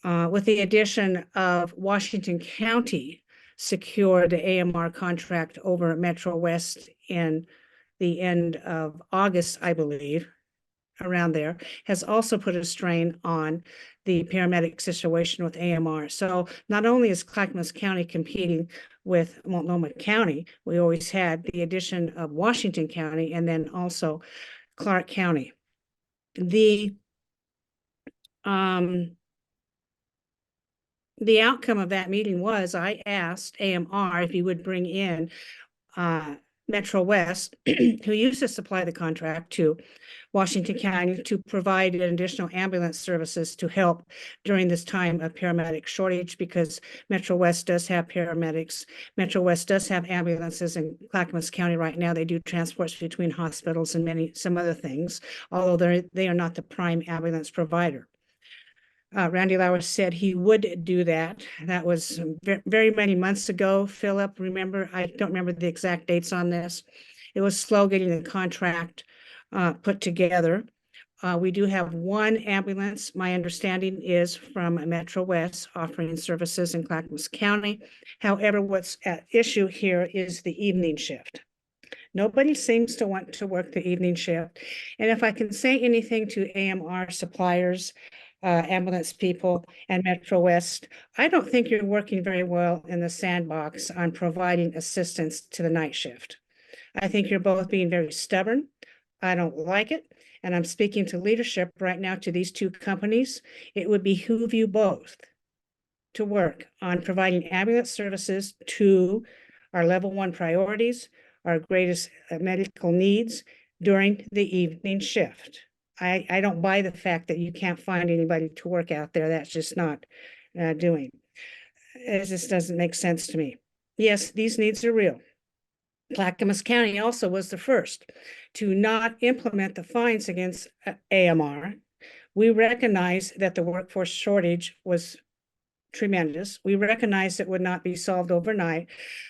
With the addition of Washington County secured the AMR contract over at Metro West in the end of August, I believe, around there, has also put a strain on the paramedic situation with AMR. So not only is Clackamas County competing with Multnomah County, we always had the addition of Washington County and then also Clark County. The outcome of that meeting was I asked AMR if he would bring in Metro West, who used to supply the contract to Washington County, to provide additional ambulance services to help during this time of paramedic shortage, because Metro West does have paramedics. Metro West does have ambulances in Clackamas County right now. They do transports between hospitals and some other things, although they are not the prime ambulance provider. Randy Lauer said he would do that. That was very many months ago. Philip, remember, I don't remember the exact dates on this. It was slow getting the contract put together. We do have one ambulance. My understanding is from Metro West offering services in Clackamas County. However, what's at issue here is the evening shift. Nobody seems to want to work the evening shift. And if I can say anything to AMR suppliers, ambulance people and Metro West, I don't think you're working very well in the sandbox on providing assistance to the night shift. I think you're both being very stubborn. I don't like it. And I'm speaking to leadership right now to these two companies. It would behoove you both to work on providing ambulance services to our level 1 priorities, our greatest medical needs during the evening shift. I don't buy the fact that you can't find anybody to work out there. That's just not doing. It just doesn't make sense to me. Yes, these needs are real. Clackamas County also was the first to not implement the fines against AMR. We recognize that the workforce shortage was tremendous. We recognize it would not be solved overnight.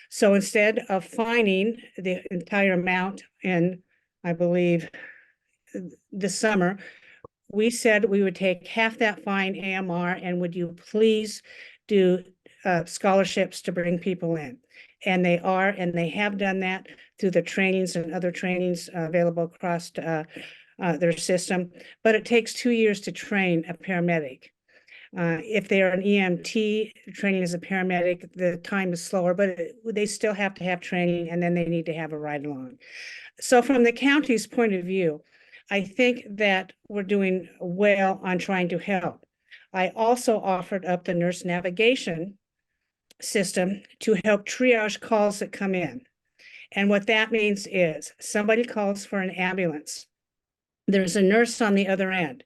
So instead of fining the entire amount in, I believe, this summer, we said we would take half that fine AMR, and would you please do scholarships to bring people in? And they are, and they have done that through the trainings and other trainings available across their system. But it takes 2 years to train a paramedic. If they're an EMT, training as a paramedic, the time is slower, but they still have to have training, and then they need to have a ride along. So from the county's point of view, I think that we're doing well on trying to help. I also offered up the nurse navigation system to help triage calls that come in. And what that means is somebody calls for an ambulance. There's a nurse on the other end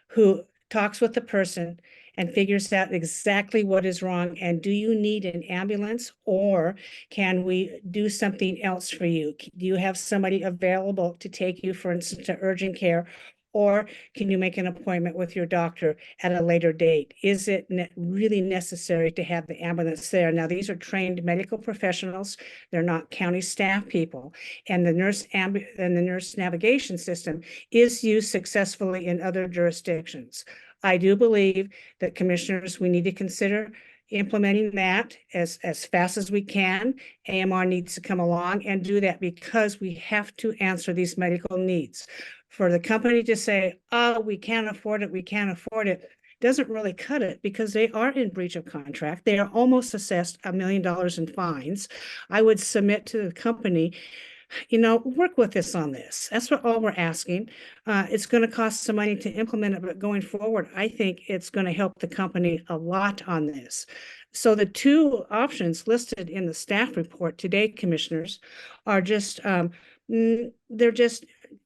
who talks with the person and figures out exactly what is wrong. And do you need an ambulance, or can we do something else for you? Do you have somebody available to take you, for instance, to urgent care? Or can you make an appointment with your doctor at a later date? Is it really necessary to have the ambulance there? Now, these are trained medical professionals. They're not county staff people. And the nurse navigation system is used successfully in other jurisdictions. I do believe that, commissioners, we need to consider implementing that as fast as we can. AMR needs to come along and do that, because we have to answer these medical needs. For the company to say, oh, we can't afford it, doesn't really cut it, because they are in breach of contract. They are almost assessed $1 million in fines. I would submit to the company work with us on this. That's all we're asking. It's going to cost some money to implement it, but going forward, I think it's going to help the company a lot on this. So the two options listed in the staff report today, commissioners, are just, they're just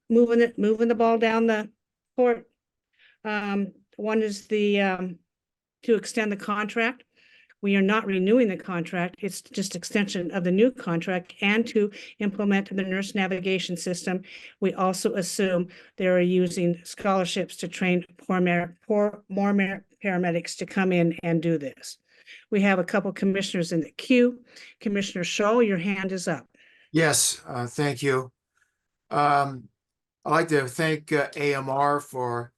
moving the ball down the court. One is to extend the contract. We are not renewing the contract. It's just extension of the new contract and to implement the nurse navigation system. We also assume they're using scholarships to train more paramedics to come in and do this. We have a couple commissioners in the queue. Commissioner Scholl, your hand is up. Yes, thank you. I'd like to thank AMR for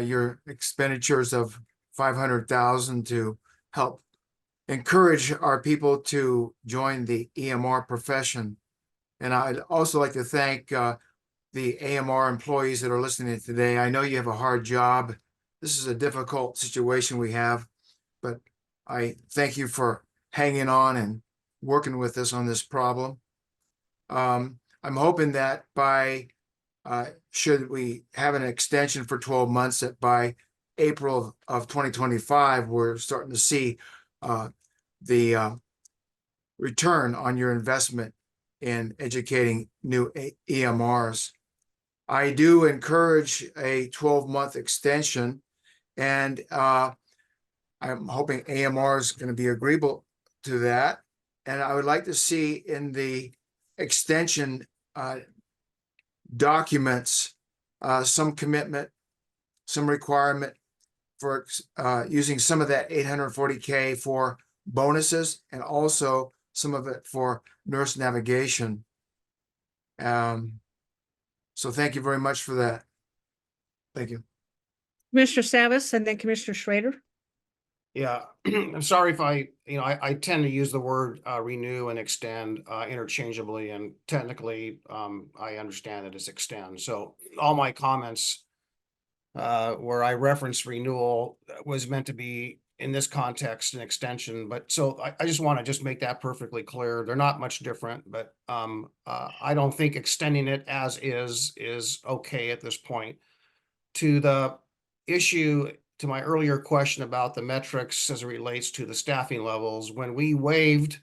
your expenditures of $500,000 to help encourage our people to join the EMR profession. And I'd also like to thank the AMR employees that are listening today. I know you have a hard job. This is a difficult situation we have, but I thank you for hanging on and working with us on this problem. I'm hoping that should we have an extension for 12 months, that by April of 2025, we're starting to see the return on your investment in educating new EMRs. I do encourage a 12-month extension, and I'm hoping AMR is going to be agreeable to that. And I would like to see in the extension documents some commitment, some requirement for using some of that $840K for bonuses, and also some of it for nurse navigation. So thank you very much for that. Thank you. Commissioner Savas and then Commissioner Schrader. Yeah, I'm sorry if I tend to use the word renew and extend interchangeably, and technically I understand that it's extend. So all my comments where I reference renewal was meant to be in this context an extension. But so I just want to just make that perfectly clear. They're not much different, but I don't think extending it as is okay at this point. To the issue, to my earlier question about the metrics as it relates to the staffing levels, when we waived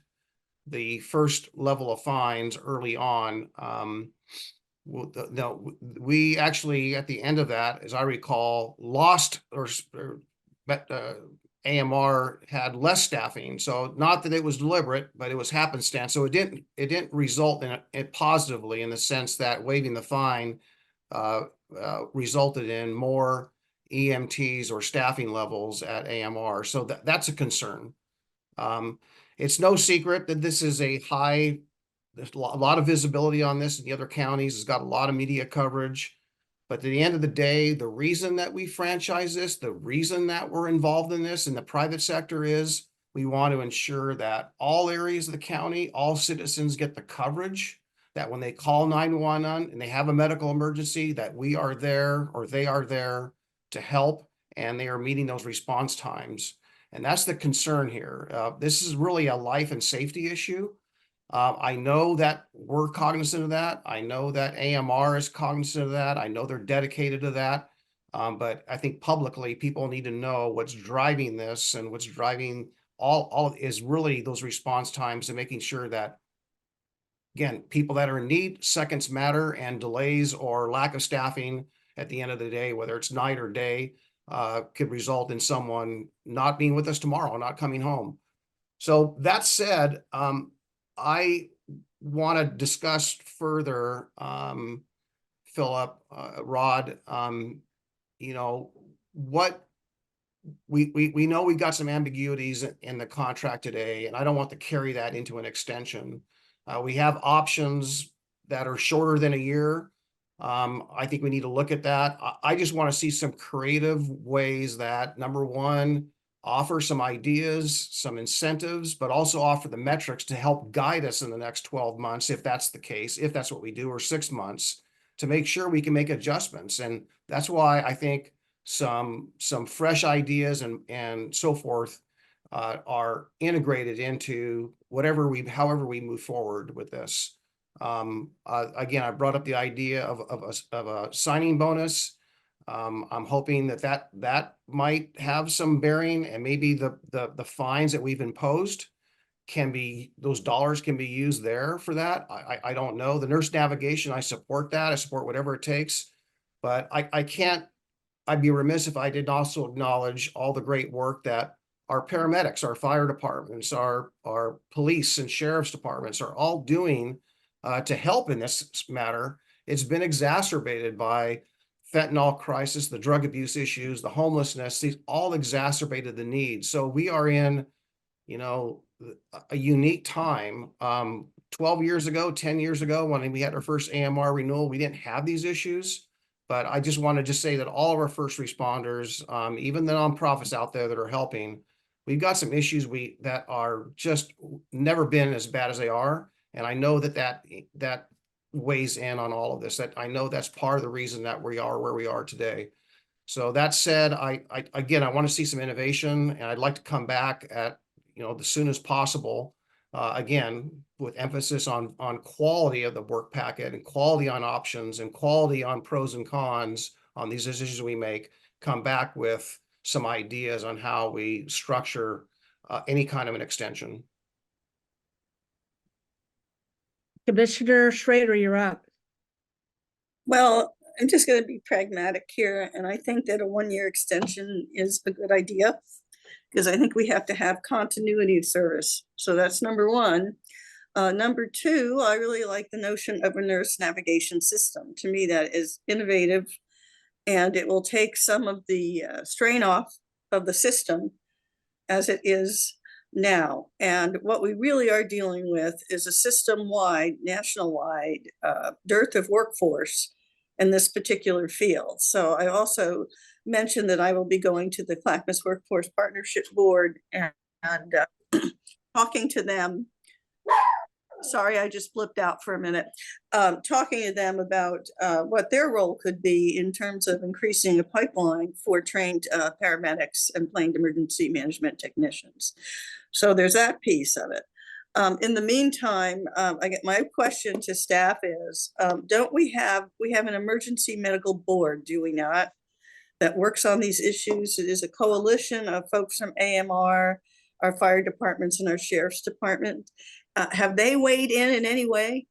the first level of fines early on, we actually, at the end of that, as I recall, lost AMR had less staffing. So not that it was deliberate, but it was happenstance. So it didn't result in it positively, in the sense that waiving the fine resulted in more EMTs or staffing levels at AMR. So that's a concern. It's no secret that this is there's a lot of visibility on this in the other counties. It's got a lot of media coverage. But at the end of the day, the reason that we franchise this, the reason that we're involved in this in the private sector, is we want to ensure that all areas of the county, all citizens get the coverage, that when they call 911 and they have a medical emergency, that we are there, or they are there to help, and they are meeting those response times. And that's the concern here. This is really a life and safety issue. I know that we're cognizant of that. I know that AMR is cognizant of that. I know they're dedicated to that. But I think publicly, people need to know what's driving this, and what's driving all is really those response times, and making sure that, again, people that are in need, seconds matter, and delays or lack of staffing at the end of the day, whether it's night or day, could result in someone not being with us tomorrow, not coming home. So that said, I want to discuss further, Philip, Rod, what we know we got some ambiguities in the contract today, and I don't want to carry that into an extension. We have options that are shorter than a year. I think we need to look at that. I just want to see some creative ways that, number one, offer some ideas, some incentives, but also offer the metrics to help guide us in the next 12 months, if that's the case, if that's what we do, or 6 months, to make sure we can make adjustments. And that's why I think some fresh ideas and so forth are integrated into however we move forward with this. Again, I brought up the idea of a signing bonus. I'm hoping that might have some bearing, and maybe the fines that we've imposed those dollars can be used there for that. I don't know. The nurse navigation, I support that. I support whatever it takes. But I'd be remiss if I didn't also acknowledge all the great work that our paramedics, our fire departments, our police and sheriff's departments are all doing to help in this matter. It's been exacerbated by fentanyl crisis, the drug abuse issues, the homelessness. These all exacerbated the need. So we are in, a unique time. 12 years ago, 10 years ago, when we had our first AMR renewal, we didn't have these issues. But I just want to say that all of our first responders, even the nonprofits out there that are helping, we've got some issues that are just never been as bad as they are. And I know that weighs in on all of this. That I know that's part of the reason that we are where we are today. So that said, I want to see some innovation, and I'd like to come back at as soon as possible. Again, with emphasis on quality of the work packet and quality on options and quality on pros and cons on these decisions we make, come back with some ideas on how we structure any kind of an extension. Commissioner Schrader, you're up. Well, I'm just going to be pragmatic here, and I think that a one-year extension is a good idea, because I think we have to have continuity of service. So that's number one. Number two, I really like the notion of a nurse navigation system. To me, that is innovative, and it will take some of the strain off of the system as it is now. And what we really are dealing with is a system-wide, national-wide dearth of workforce in this particular field. So I also mentioned that I will be going to the Clackamas Workforce Partnership Board and talking to them. Sorry, I just blipped out for a minute. Talking to them about what their role could be in terms of increasing a pipeline for trained paramedics and planned emergency management technicians. So there's that piece of it. In the meantime, I get my question to staff is, don't we have an emergency medical board, do we not, that works on these issues? It is a coalition of folks from AMR, our fire departments, and our sheriff's department. Have they weighed in any way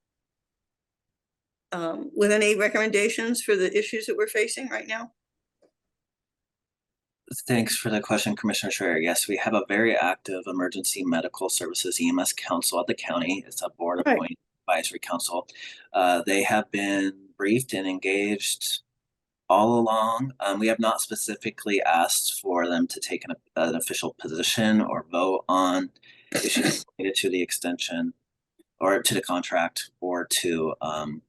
with any recommendations for the issues that we're facing right now? Thanks for the question, Commissioner Schrader. Yes, we have a very active Emergency Medical Services EMS Council at the county. It's a board appointed advisory council. They have been briefed and engaged all along. We have not specifically asked for them to take an official position or vote on issues related to the extension or to the contract or to the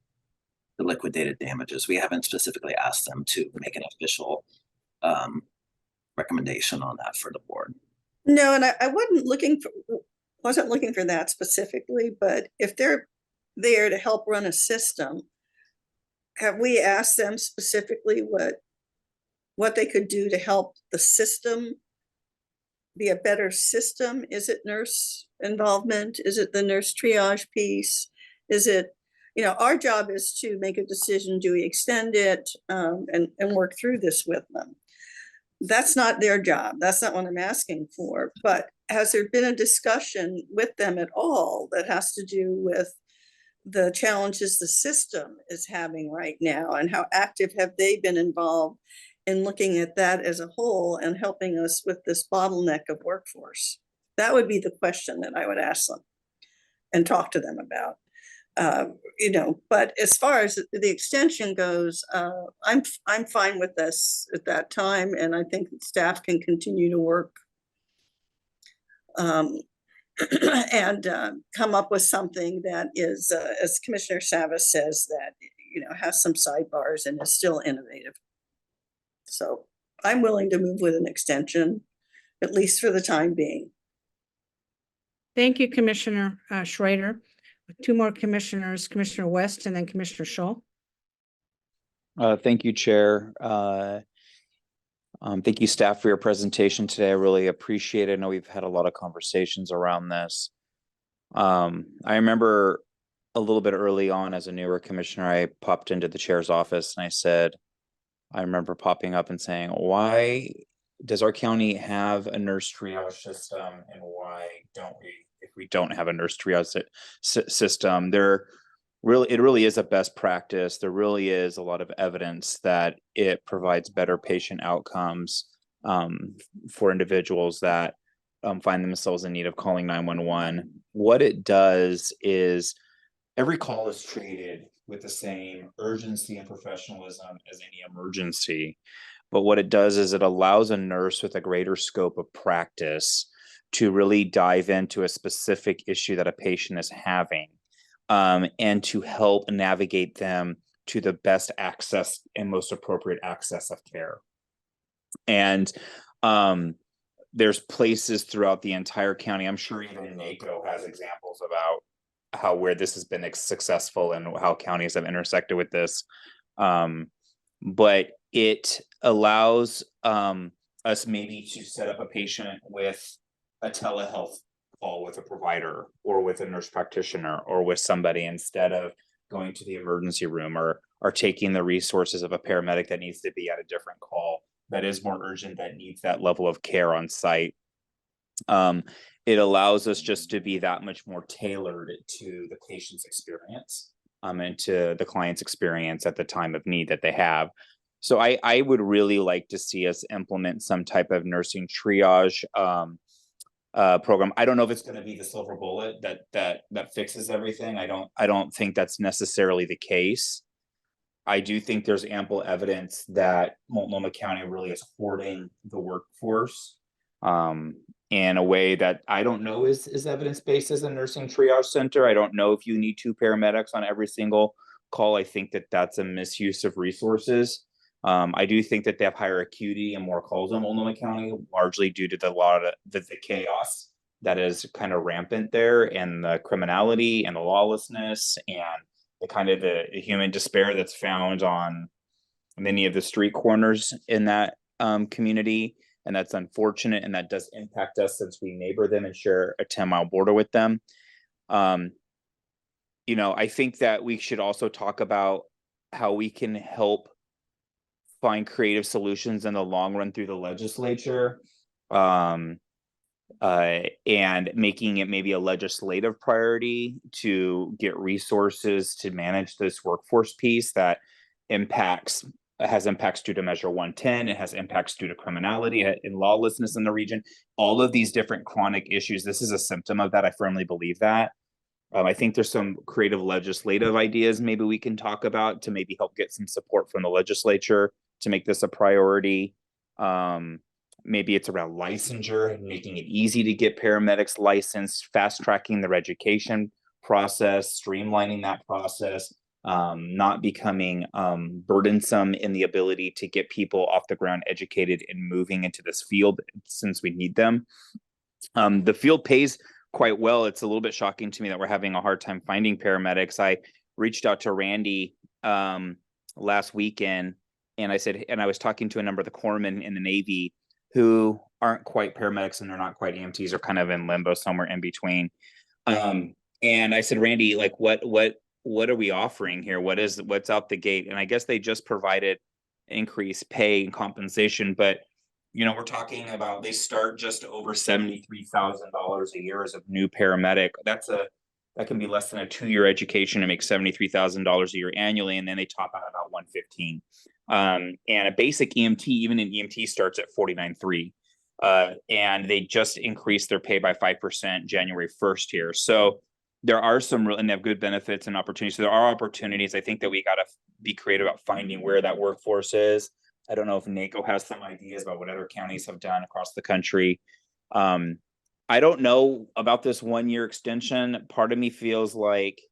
liquidated damages. We haven't specifically asked them to make an official recommendation on that for the board. No, and I wasn't looking for that specifically, but if they're there to help run a system, have we asked them specifically what they could do to help the system be a better system? Is it nurse involvement? Is it the nurse triage piece? Is it, our job is to make a decision, do we extend it, and work through this with them. That's not their job. That's not what I'm asking for. But has there been a discussion with them at all that has to do with the challenges the system is having right now, and how active have they been involved in looking at that as a whole and helping us with this bottleneck of workforce? That would be the question that I would ask them and talk to them about. But as far as the extension goes, I'm fine with this at that time, and I think staff can continue to work and come up with something that is, as Commissioner Savas says, that has some sidebars and is still innovative. So I'm willing to move with an extension, at least for the time being. Thank you, Commissioner Schrader. Two more commissioners, Commissioner West and then Commissioner Scholl. Thank you, Chair. Thank you, staff, for your presentation today. I really appreciate it. I know we've had a lot of conversations around this. I remember a little bit early on as a newer commissioner, I popped into the chair's office and I said, I remember popping up and saying, why does our county have a nurse triage system, and why don't we, if we don't have a nurse triage system? It really is a best practice. There really is a lot of evidence that it provides better patient outcomes for individuals that find themselves in need of calling 911. What it does is every call is treated with the same urgency and professionalism as any emergency. But what it does is it allows a nurse with a greater scope of practice to really dive into a specific issue that a patient is having, and to help navigate them to the best access and most appropriate access of care. And there's places throughout the entire county. I'm sure even NACO has examples about where this has been successful and how counties have intersected with this. But it allows us maybe to set up a patient with a telehealth call with a provider or with a nurse practitioner or with somebody, instead of going to the emergency room or taking the resources of a paramedic that needs to be at a different call that is more urgent, that needs that level of care on site. It allows us just to be that much more tailored to the patient's experience, and to the client's experience at the time of need that they have. So I would really like to see us implement some type of nursing triage program. I don't know if it's going to be the silver bullet that fixes everything. I don't think that's necessarily the case. I do think there's ample evidence that Multnomah County really is hoarding the workforce in a way that I don't know is evidence-based as a nursing triage center. I don't know if you need 2 paramedics on every single call. I think that that's a misuse of resources. I do think that they have higher acuity and more calls in Multnomah County, largely due to the chaos that is kind of rampant there, and the criminality and the lawlessness and the kind of the human despair that's found on many of the street corners in that community. And that's unfortunate, and that does impact us since we neighbor them and share a 10-mile border with them. You know, I think that we should also talk about how we can help find creative solutions in the long run through the legislature, and making it maybe a legislative priority to get resources to manage this workforce piece that has impacts due to Measure 110. It has impacts due to criminality and lawlessness in the region. All of these different chronic issues, this is a symptom of that. I firmly believe that. I think there's some creative legislative ideas maybe we can talk about to maybe help get some support from the legislature to make this a priority. Maybe it's around licensure, making it easy to get paramedics licensed, fast tracking their education process, streamlining that process, not becoming burdensome in the ability to get people off the ground educated and moving into this field since we need them. The field pays quite well. It's a little bit shocking to me that we're having a hard time finding paramedics. I reached out to Randy last weekend, and I was talking to a number of the corpsmen in the Navy who aren't quite paramedics and they're not quite EMTs, are kind of in limbo somewhere in between. And I said, Randy, like what are we offering here? What's out the gate? And I guess they just provided increased pay and compensation, but you know, we're talking about, they start just over $73,000 a year as a new paramedic. That can be less than a 2-year education to make $73,000 a year annually, and then they top out about $115,000. And a basic EMT, even an EMT, starts at $49,300. And they just increased their pay by 5% January 1st here. So there are some and they have good benefits and opportunities. So there are opportunities. I think that we got to be creative about finding where that workforce is. I don't know if NACO has some ideas about what other counties have done across the country. I don't know about this 1-year extension. Part of me feels like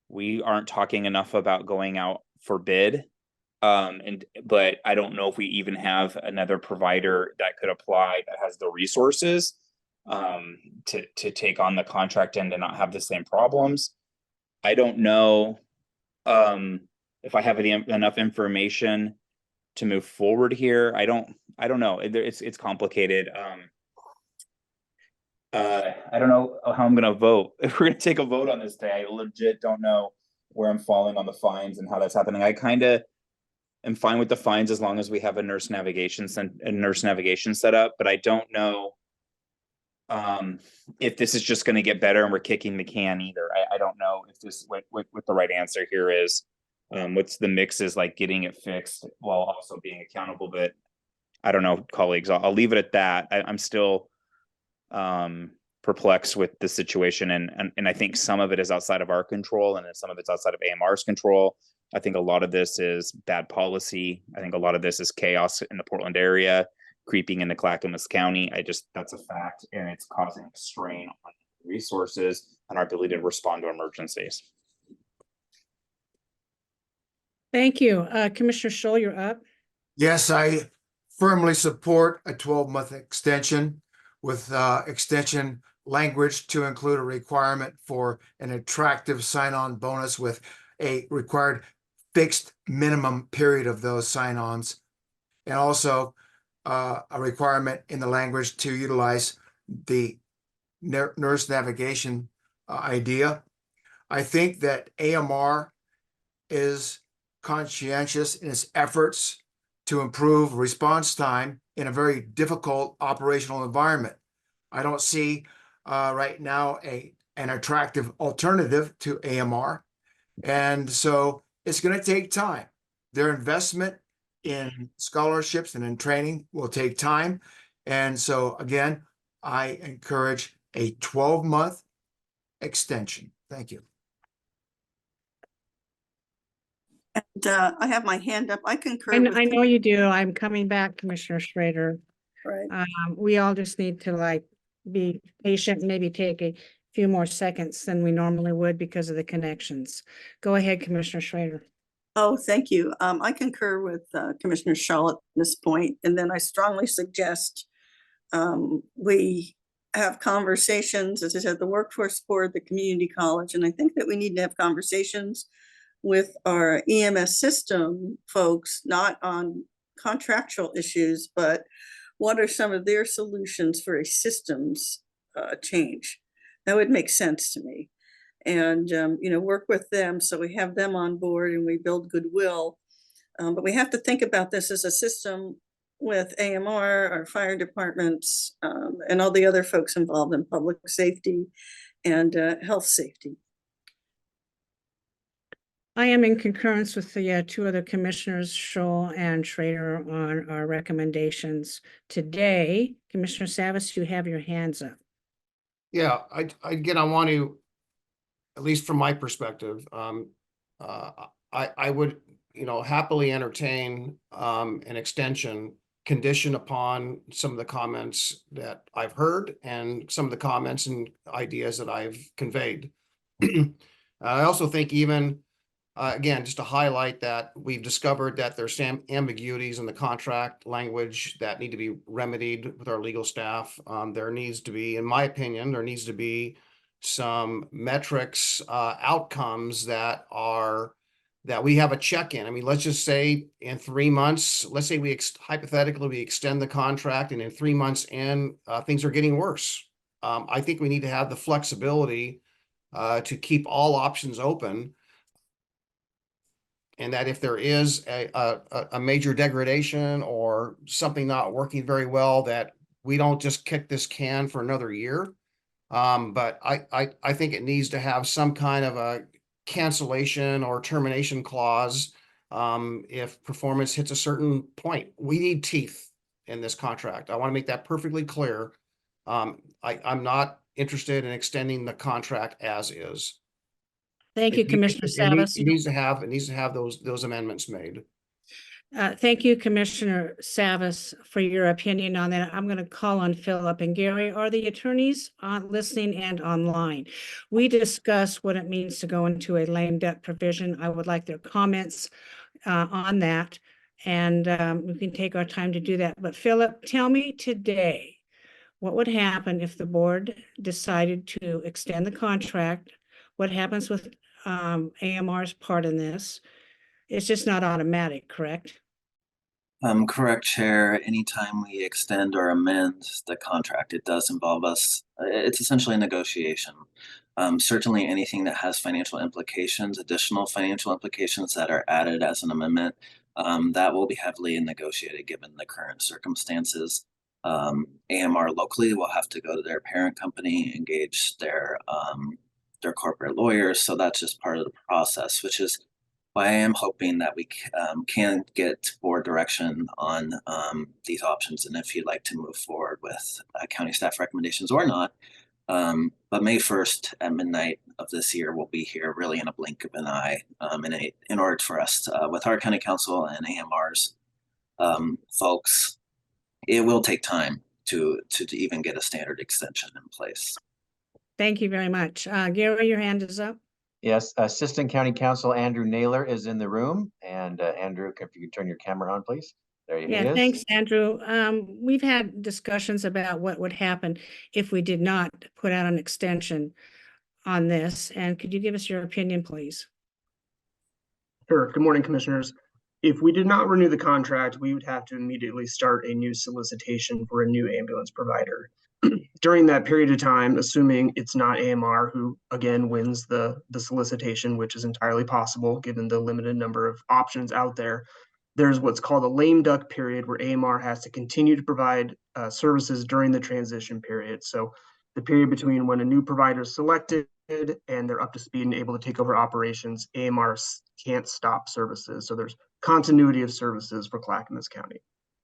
we aren't talking enough about going out for bid. But I don't know if we even have another provider that could apply that has the resources to take on the contract and to not have the same problems. I don't know if I have enough information to move forward here. I don't know. It's complicated. I don't know how I'm gonna vote. If we're gonna take a vote on this today, I legit don't know where I'm falling on the fines and how that's happening. I kind of am fine with the fines as long as we have a nurse navigation set up, but I don't know if this is just gonna get better and we're kicking the can either. I don't know if this what the right answer here is. What's the mix is like getting it fixed while also being accountable, but I don't know, colleagues. I'll leave it at that. I'm still perplexed with the situation, and I think some of it is outside of our control and then some of it's outside of AMR's control. I think a lot of this is bad policy. I think a lot of this is chaos in the Portland area creeping into Clackamas County. That's a fact, and it's causing a strain on resources and our ability to respond to emergencies. Thank you. Commissioner Scholl, you're up. Yes, I firmly support a 12-month extension with extension language to include a requirement for an attractive sign-on bonus with a required fixed minimum period of those sign-ons. And also a requirement in the language to utilize the nurse navigation idea. I think that AMR is conscientious in its efforts to improve response time in a very difficult operational environment. I don't see right now an attractive alternative to AMR. And so it's going to take time. Their investment in scholarships and in training will take time. And so again, I encourage a 12-month extension. Thank you. And I have my hand up. I concur. I with know you do. I'm coming back, Commissioner Schrader. Right. We all just need to be patient and maybe take a few more seconds than we normally would because of the connections. Go ahead, Commissioner Schrader. Oh, thank you. I concur with Commissioner Shaw at this point, and then I strongly suggest we have conversations, as I said, the workforce board, the community college, and I think that we need to have conversations with our EMS system folks, not on contractual issues, but what are some of their solutions for a systems change? That would make sense to me. And, work with them so we have them on board and we build goodwill. But we have to think about this as a system with AMR, our fire departments, and all the other folks involved in public safety and health safety. I am in concurrence with the two other commissioners, Scholl and Schrader, on our recommendations today. Commissioner Savas, you have your hands up. Yeah, I want to, at least from my perspective, I would, happily entertain an extension conditioned upon some of the comments that I've heard and some of the comments and ideas that I've conveyed. I also think even, again, just to highlight that we've discovered that there's some ambiguities in the contract language that need to be remedied with our legal staff. There needs to be, in my opinion, some metrics, outcomes that we have a check in. I mean, let's just say in 3 months, let's say hypothetically we extend the contract and in 3 months in, things are getting worse. I think we need to have the flexibility to keep all options open. And that if there is a major degradation or something not working very well, that we don't just kick this can for another year. But I think it needs to have some kind of a cancellation or termination clause if performance hits a certain point. We need teeth in this contract. I want to make that perfectly clear. I'm not interested in extending the contract as is. Thank you, Commissioner Savas. It needs to have those amendments made. Thank you, Commissioner Savas, for your opinion on that. I'm going to call on Philip and Gary. Are the attorneys listening and online? We discussed what it means to go into a lame duck provision. I would like their comments on that, and we can take our time to do that. But Philip, tell me today, what would happen if the board decided to extend the contract? What happens with AMR's part in this? It's just not automatic, correct? Correct, Chair. Anytime we extend or amend the contract, it does involve us. It's essentially a negotiation. Certainly anything that has financial implications, additional financial implications that are added as an amendment, that will be heavily negotiated given the current circumstances. AMR locally will have to go to their parent company, engage their corporate lawyers. So that's just part of the process, which is why I am hoping that we can get board direction on these options, and if you'd like to move forward with county staff recommendations or not. But May 1st at midnight of this year, we'll be here really in a blink of an eye in order for us to, with our county council and AMR's folks, it will take time to even get a standard extension in place. Thank you very much. Gary, your hand is up. Yes, Assistant County Counsel Andrew Naylor is in the room. And Andrew, if you could turn your camera on, please. There he is. Yeah, thanks, Andrew. We've had discussions about what would happen if we did not put out an extension on this. And could you give us your opinion, please? Sure. Good morning, Commissioners. If we did not renew the contract, we would have to immediately start a new solicitation for a new ambulance provider. During that period of time, assuming it's not AMR who again wins the solicitation, which is entirely possible given the limited number of options out there, there's what's called a lame duck period where AMR has to continue to provide services during the transition period. So the period between when a new provider is selected and they're up to speed and able to take over operations, AMR can't stop services. So there's continuity of services for Clackamas County.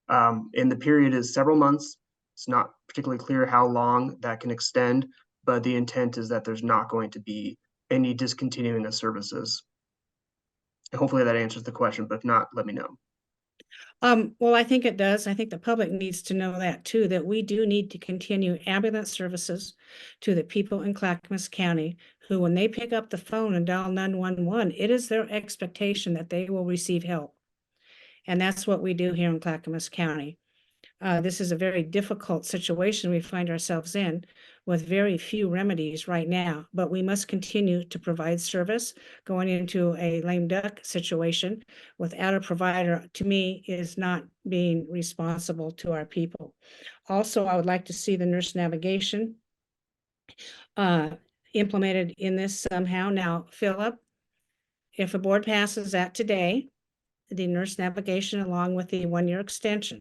And the period is several months. It's not particularly clear how long that can extend, but the intent is that there's not going to be any discontinuing of services. And hopefully that answers the question, but if not, let me know. Well, I think it does. I think the public needs to know that too, that we do need to continue ambulance services to the people in Clackamas County who, when they pick up the phone and dial 911, it is their expectation that they will receive help. And that's what we do here in Clackamas County. This is a very difficult situation we find ourselves in with very few remedies right now, but we must continue to provide service. Going into a lame duck situation without a provider, to me, is not being responsible to our people. Also, I would like to see the nurse navigation implemented in this somehow. Now, Philip, if a board passes that today, the nurse navigation along with the 1-year extension,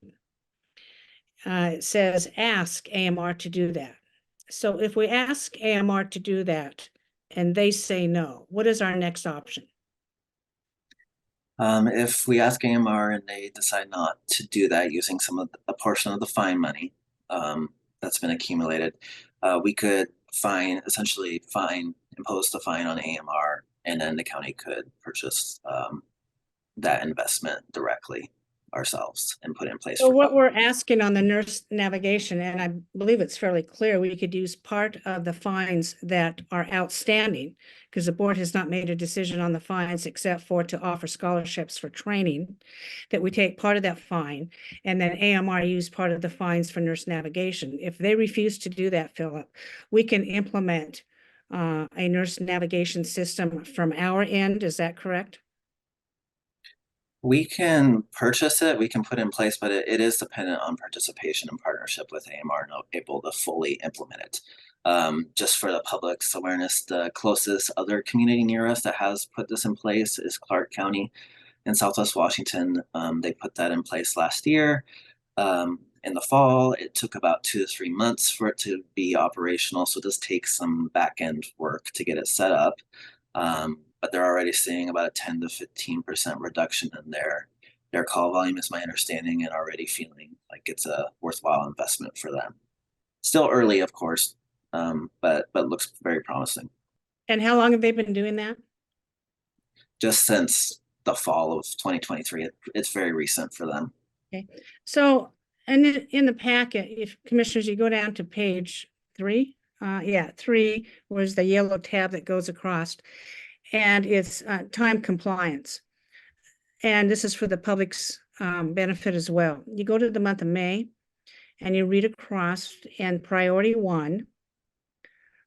it says ask AMR to do that. So if we ask AMR to do that and they say no, what is our next option? If we ask AMR and they decide not to do that using a portion of the fine money that's been accumulated, we could impose the fine on AMR, and then the county could purchase that investment directly ourselves and put in place. So what we're asking on the nurse navigation, and I believe it's fairly clear, we could use part of the fines that are outstanding, because the board has not made a decision on the fines except for to offer scholarships for training, that we take part of that fine and then AMR use part of the fines for nurse navigation. If they refuse to do that, Philip, we can implement a nurse navigation system from our end. Is that correct? We can purchase it, we can put it in place, but it is dependent on participation and partnership with AMR not able to fully implement it. Just for the public's awareness, the closest other community near us that has put this in place is Clark County in Southwest Washington. They put that in place last year. In the fall, it took about 2 to 3 months for it to be operational. So it does take some back end work to get it set up. But they're already seeing about a 10 to 15% reduction in their call volume, is my understanding, and already feeling like it's a worthwhile investment for them. Still early, of course, but looks very promising. And how long have they been doing that? Just since the fall of 2023. It's very recent for them. Okay, so and in the packet, if commissioners, you go down to page 3, 3 was the yellow tab that goes across. And it's time compliance. And this is for the public's benefit as well. You go to the month of May and you read across, and priority 1,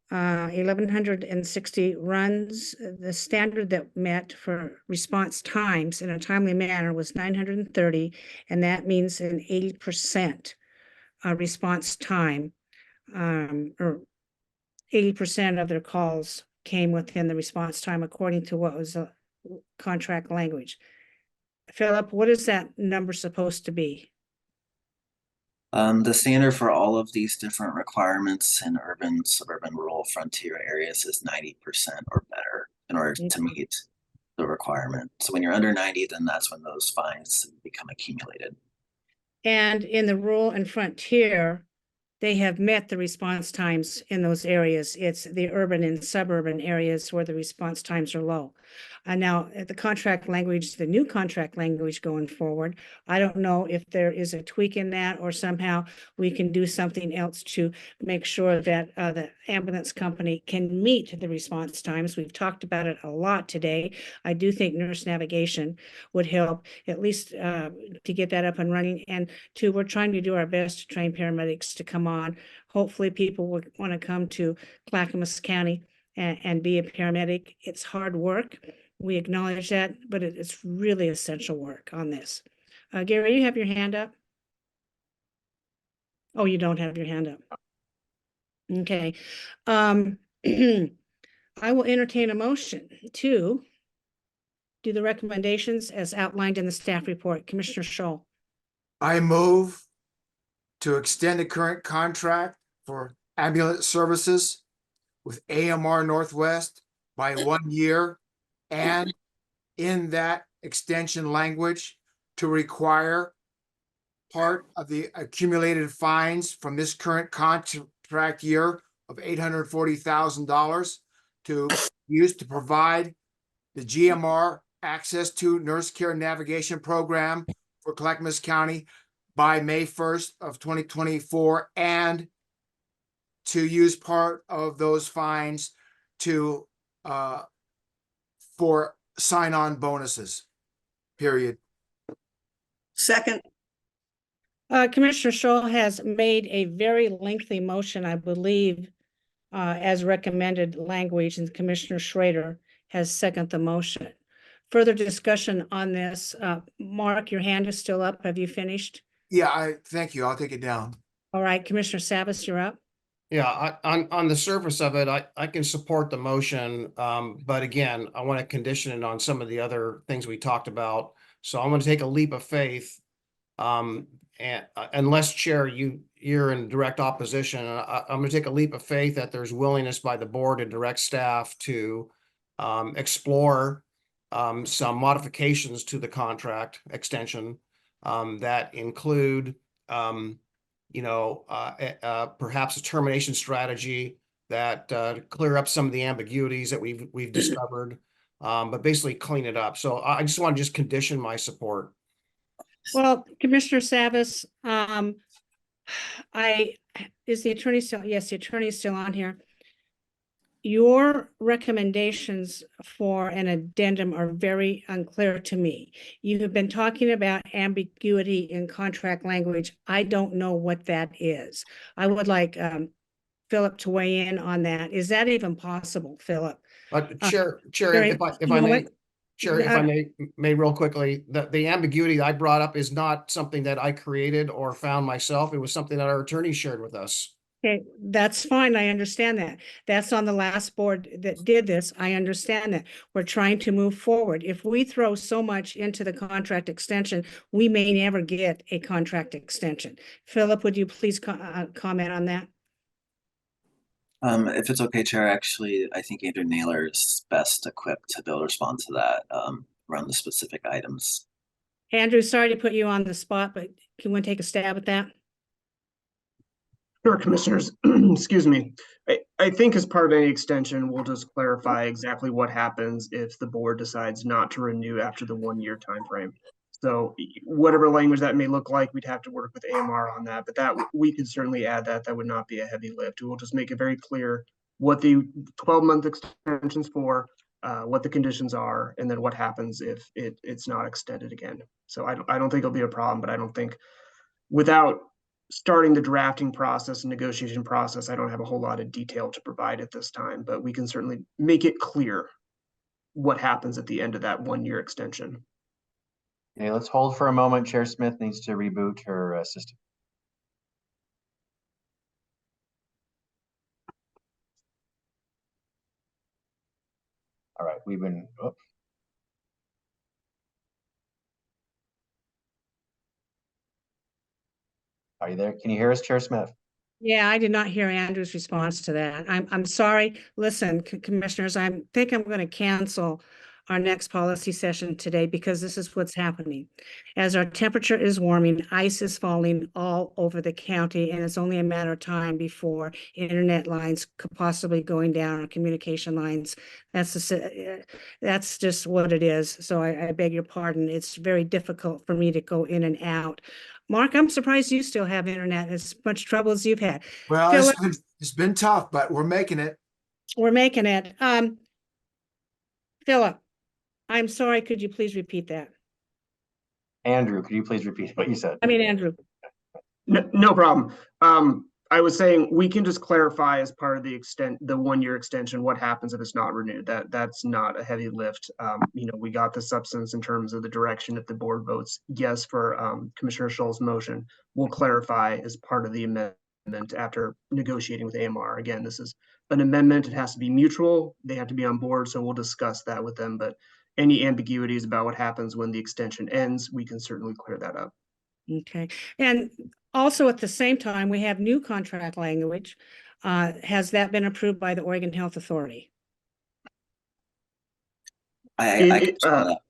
1,160 runs. The standard that met for response times in a timely manner was 930, and that means an 80% response time, or 80% of their calls came within the response time according to what was a contract language. Philip, what is that number supposed to be? The standard for all of these different requirements in urban, suburban, rural, frontier areas is 90% or better in order to meet the requirement. So when you're under 90, then that's when those fines become accumulated. And in the rural and frontier, they have met the response times in those areas. It's the urban and suburban areas where the response times are low. And now the contract language, the new contract language going forward, I don't know if there is a tweak in that or somehow we can do something else to make sure that the ambulance company can meet the response times. We've talked about it a lot today. I do think nurse navigation would help, at least to get that up and running. And two, we're trying to do our best to train paramedics to come on. Hopefully people will want to come to Clackamas County and be a paramedic. It's hard work. We acknowledge that, but it's really essential work on this. Gary, you have your hand up? Oh, you don't have your hand up. Okay. I will entertain a motion to do the recommendations as outlined in the staff report. Commissioner Scholl. I move to extend the current contract for ambulance services with AMR Northwest by 1 year, and in that extension language to require part of the accumulated fines from this current contract year of $840,000 to use to provide the GMR access to nurse care navigation program for Clackamas County by May 1st of 2024, and to use part of those fines to for sign-on bonuses, period. Second. Commissioner Scholl has made a very lengthy motion, I believe, as recommended language, and Commissioner Schrader has seconded the motion. Further discussion on this. Mark, your hand is still up. Have you finished? Yeah, thank you. I'll take it down. All right, Commissioner Savas, you're up. Yeah, on the surface of it, I can support the motion. But again, I want to condition it on some of the other things we talked about. So I'm going to take a leap of faith. And unless Chair, you're in direct opposition, I'm going to take a leap of faith that there's willingness by the board and direct staff to explore some modifications to the contract extension that include perhaps a termination strategy that clear up some of the ambiguities that we've discovered, but basically clean it up. So I just want to just condition my support. Well, Commissioner Savas, is the attorney still? Yes, the attorney is still on here. Your recommendations for an addendum are very unclear to me. You have been talking about ambiguity in contract language. I don't know what that is. I would like Philip to weigh in on that. Is that even possible, Philip? Chair, Gary, if I may real quickly, the ambiguity I brought up is not something that I created or found myself. It was something that our attorney shared with us. Okay, that's fine. I understand that. That's on the last board that did this. I understand that. We're trying to move forward. If we throw so much into the contract extension, we may never get a contract extension. Philip, would you please comment on that? If it's okay, Chair, actually, I think Andrew Naylor is best equipped to be able to respond to that around the specific items. Andrew, sorry to put you on the spot, but can we take a stab at that? Sure, commissioners, excuse me. I think as part of any extension, we'll just clarify exactly what happens if the board decides not to renew after the 1 year time frame. So whatever language that may look like, we'd have to work with AMR on that, but that we could certainly add that. That would not be a heavy lift. We'll just make it very clear what the 12-month extension's for, what the conditions are, and then what happens if it's not extended again. So I don't think it'll be a problem, but I don't think without starting the drafting process and negotiation process. I don't have a whole lot of detail to provide at this time, but we can certainly make it clear what happens at the end of that 1-year extension. Okay, let's hold for a moment. Chair Smith needs to reboot her system. All right, we've been, oh. Are you there? Can you hear us, Chair Smith? Yeah, I did not hear Andrew's response to that. I'm sorry. Listen, commissioners, I think I'm going to cancel our next policy session today because this is what's happening. As our temperature is warming, ice is falling all over the county, and it's only a matter of time before internet lines could possibly going down or communication lines. That's just what it is. So I beg your pardon. It's very difficult for me to go in and out. Mark, I'm surprised you still have internet as much trouble as you've had. Well, Philip, it's been tough, but we're making it. we're making it. Philip, I'm sorry, could you please repeat that? Andrew, could you please repeat what you said? I mean, Andrew. No problem. I was saying we can just clarify as part of the 1-year extension, what happens if it's not renewed. That's not a heavy lift. We got the substance in terms of the direction. If the board votes yes for Commissioner Scholl's motion, we'll clarify as part of the amendment after negotiating with AMR. Again, this is an amendment. It has to be mutual. They have to be on board. So we'll discuss that with them. But any ambiguities about what happens when the extension ends, we can certainly clear that up. Okay. And also at the same time, we have new contract language. Has that been approved by the Oregon Health Authority? I can tell that,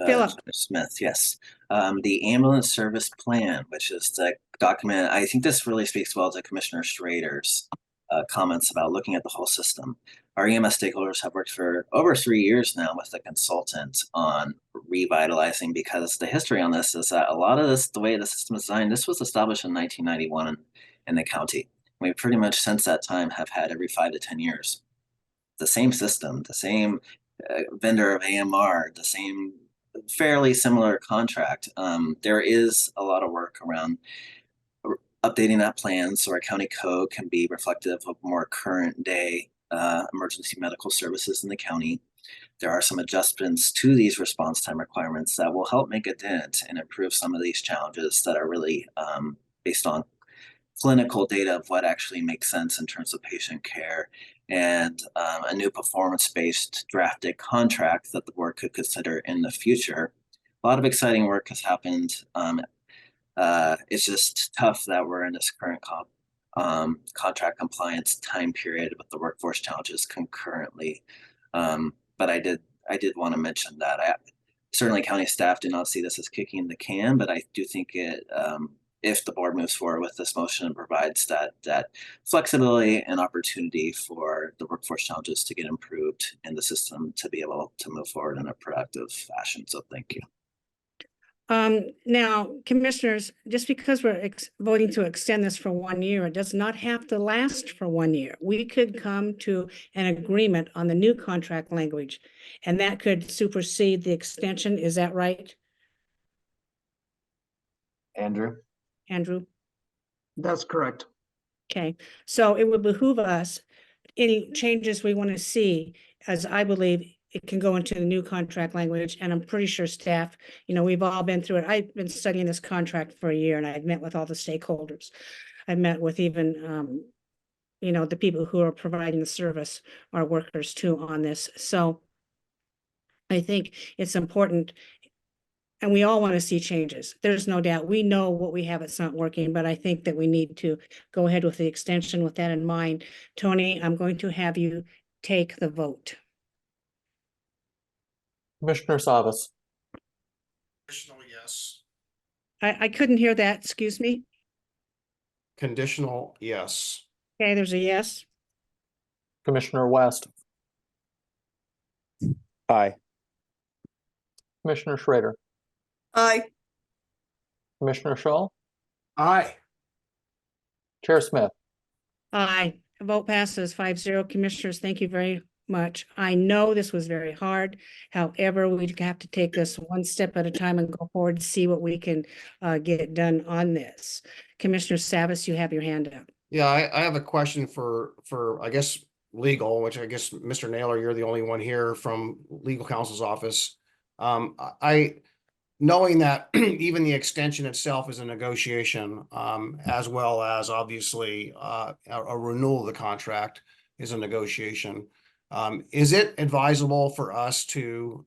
Philip. Smith, yes. The ambulance service plan, which is the document, I think this really speaks well to Commissioner Schrader's comments about looking at the whole system. Our EMS stakeholders have worked for over 3 years now with a consultant on revitalizing, because the history on this is that a lot of this, the way the system is designed, this was established in 1991 in the county. We pretty much since that time have had every 5 to 10 years the same system, the same vendor of AMR, the same fairly similar contract. There is a lot of work around updating that plan so our county code can be reflective of more current day emergency medical services in the county. There are some adjustments to these response time requirements that will help make a dent and improve some of these challenges that are really based on clinical data of what actually makes sense in terms of patient care, and a new performance-based drafted contract that the board could consider in the future. A lot of exciting work has happened. It's just tough that we're in this current contract compliance time period with the workforce challenges concurrently. But I did want to mention that certainly county staff do not see this as kicking the can, but I do think it, if the board moves forward with this motion and provides that flexibility and opportunity for the workforce challenges to get improved and the system to be able to move forward in a productive fashion. So thank you. Now, commissioners, just because we're voting to extend this for 1 year, it does not have to last for 1 year. We could come to an agreement on the new contract language, and that could supersede the extension. Is that right, Andrew? That's correct. Okay, so it would behoove us, any changes we want to see, as I believe it can go into the new contract language, and I'm pretty sure staff, we've all been through it. I've been studying this contract for a year, and I've met with all the stakeholders. I've met with even, the people who are providing the service, our workers too, on this. So I think it's important, and we all want to see changes. There's no doubt. We know what we have, it's not working, but I think that we need to go ahead with the extension with that in mind. Tony, I'm going to have you take the vote. Commissioner Savas, Conditional yes. I couldn't hear that, excuse me. Conditional yes. Okay, there's a yes. Commissioner West, Aye. Commissioner Schrader, Aye. Commissioner Scholl, Aye. Chair Smith. Aye. Vote passes 5-0. Commissioners, thank you very much. I know this was very hard. However, we have to take this one step at a time and go forward to see what we can get done on this. Commissioner Savas, you have your hand up. Yeah, I have a question for, I guess, legal, which I guess, Mr. Naylor, you're the only one here from legal counsel's office. Knowing that even the extension itself is a negotiation, as well as obviously, a renewal of the contract is a negotiation. Is it advisable for us to,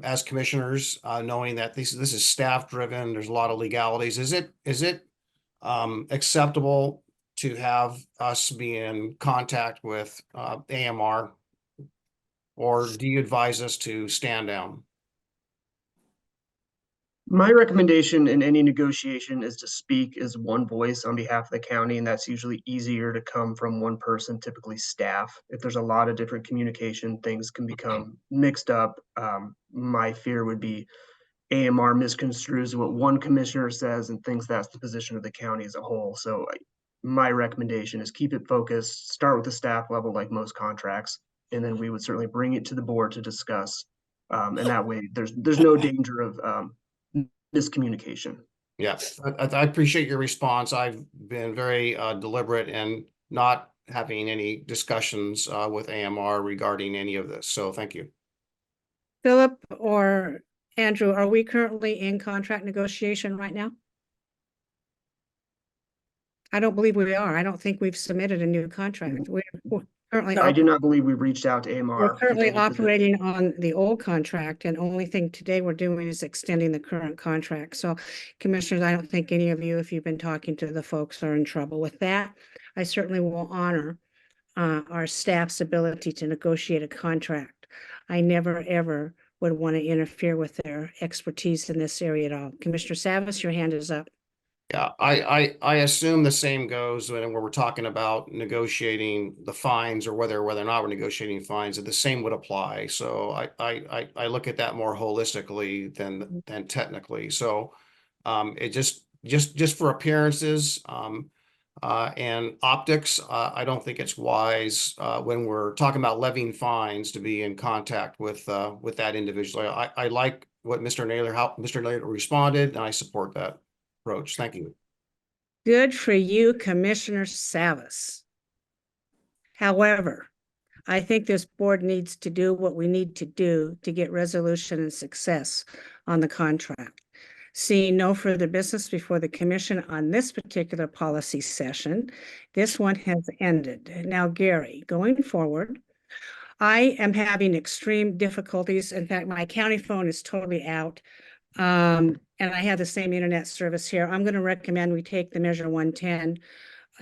as commissioners, knowing that this is staff driven, there's a lot of legalities, is it acceptable to have us be in contact with AMR? Or do you advise us to stand down? My recommendation in any negotiation is to speak as one voice on behalf of the county, and that's usually easier to come from one person, typically staff. If there's a lot of different communication, things can become mixed up. My fear would be AMR misconstrues what one commissioner says and thinks that's the position of the county as a whole. So my recommendation is keep it focused, start with the staff level like most contracts, and then we would certainly bring it to the board to discuss. And that way there's no danger of miscommunication. Yeah, I appreciate your response. I've been very deliberate and not having any discussions with AMR regarding any of this. So thank you. Philip or Andrew, are we currently in contract negotiation right now? I don't believe we are. I don't think we've submitted a new contract. We're currently. I do not believe we've reached out to AMR. We're currently with any position. operating on the old contract, and only thing today we're doing is extending the current contract. So commissioners, I don't think any of you, if you've been talking to the folks, are in trouble with that. I certainly will honor our staff's ability to negotiate a contract. I never, ever would want to interfere with their expertise in this area at all. Commissioner Savas, your hand is up. Yeah, I assume the same goes when we're talking about negotiating the fines or whether or not we're negotiating fines, that the same would apply. So I look at that more holistically than technically. So it just for appearances and optics, I don't think it's wise when we're talking about levying fines to be in contact with that individual. I like what Mr. Naylor, how Mr. Naylor responded, and I support that approach. Thank you. Good for you, Commissioner Savas. However, I think this board needs to do what we need to do to get resolution and success on the contract. Seeing no further business before the commission on this particular policy session, this one has ended. Now, Gary, going forward, I am having extreme difficulties. In fact, my county phone is totally out. And I have the same internet service here. I'm going to recommend we take the Measure 110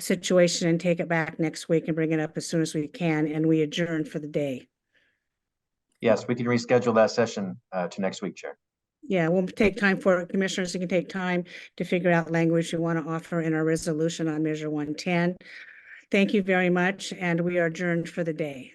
situation and take it back next week and bring it up as soon as we can, and we adjourn for the day. Yes, we can reschedule that session to next week, Chair. Yeah, we'll take time for it. Commissioners, you can take time to figure out language you want to offer in our resolution on Measure 110. Thank you very much, and we are adjourned for the day.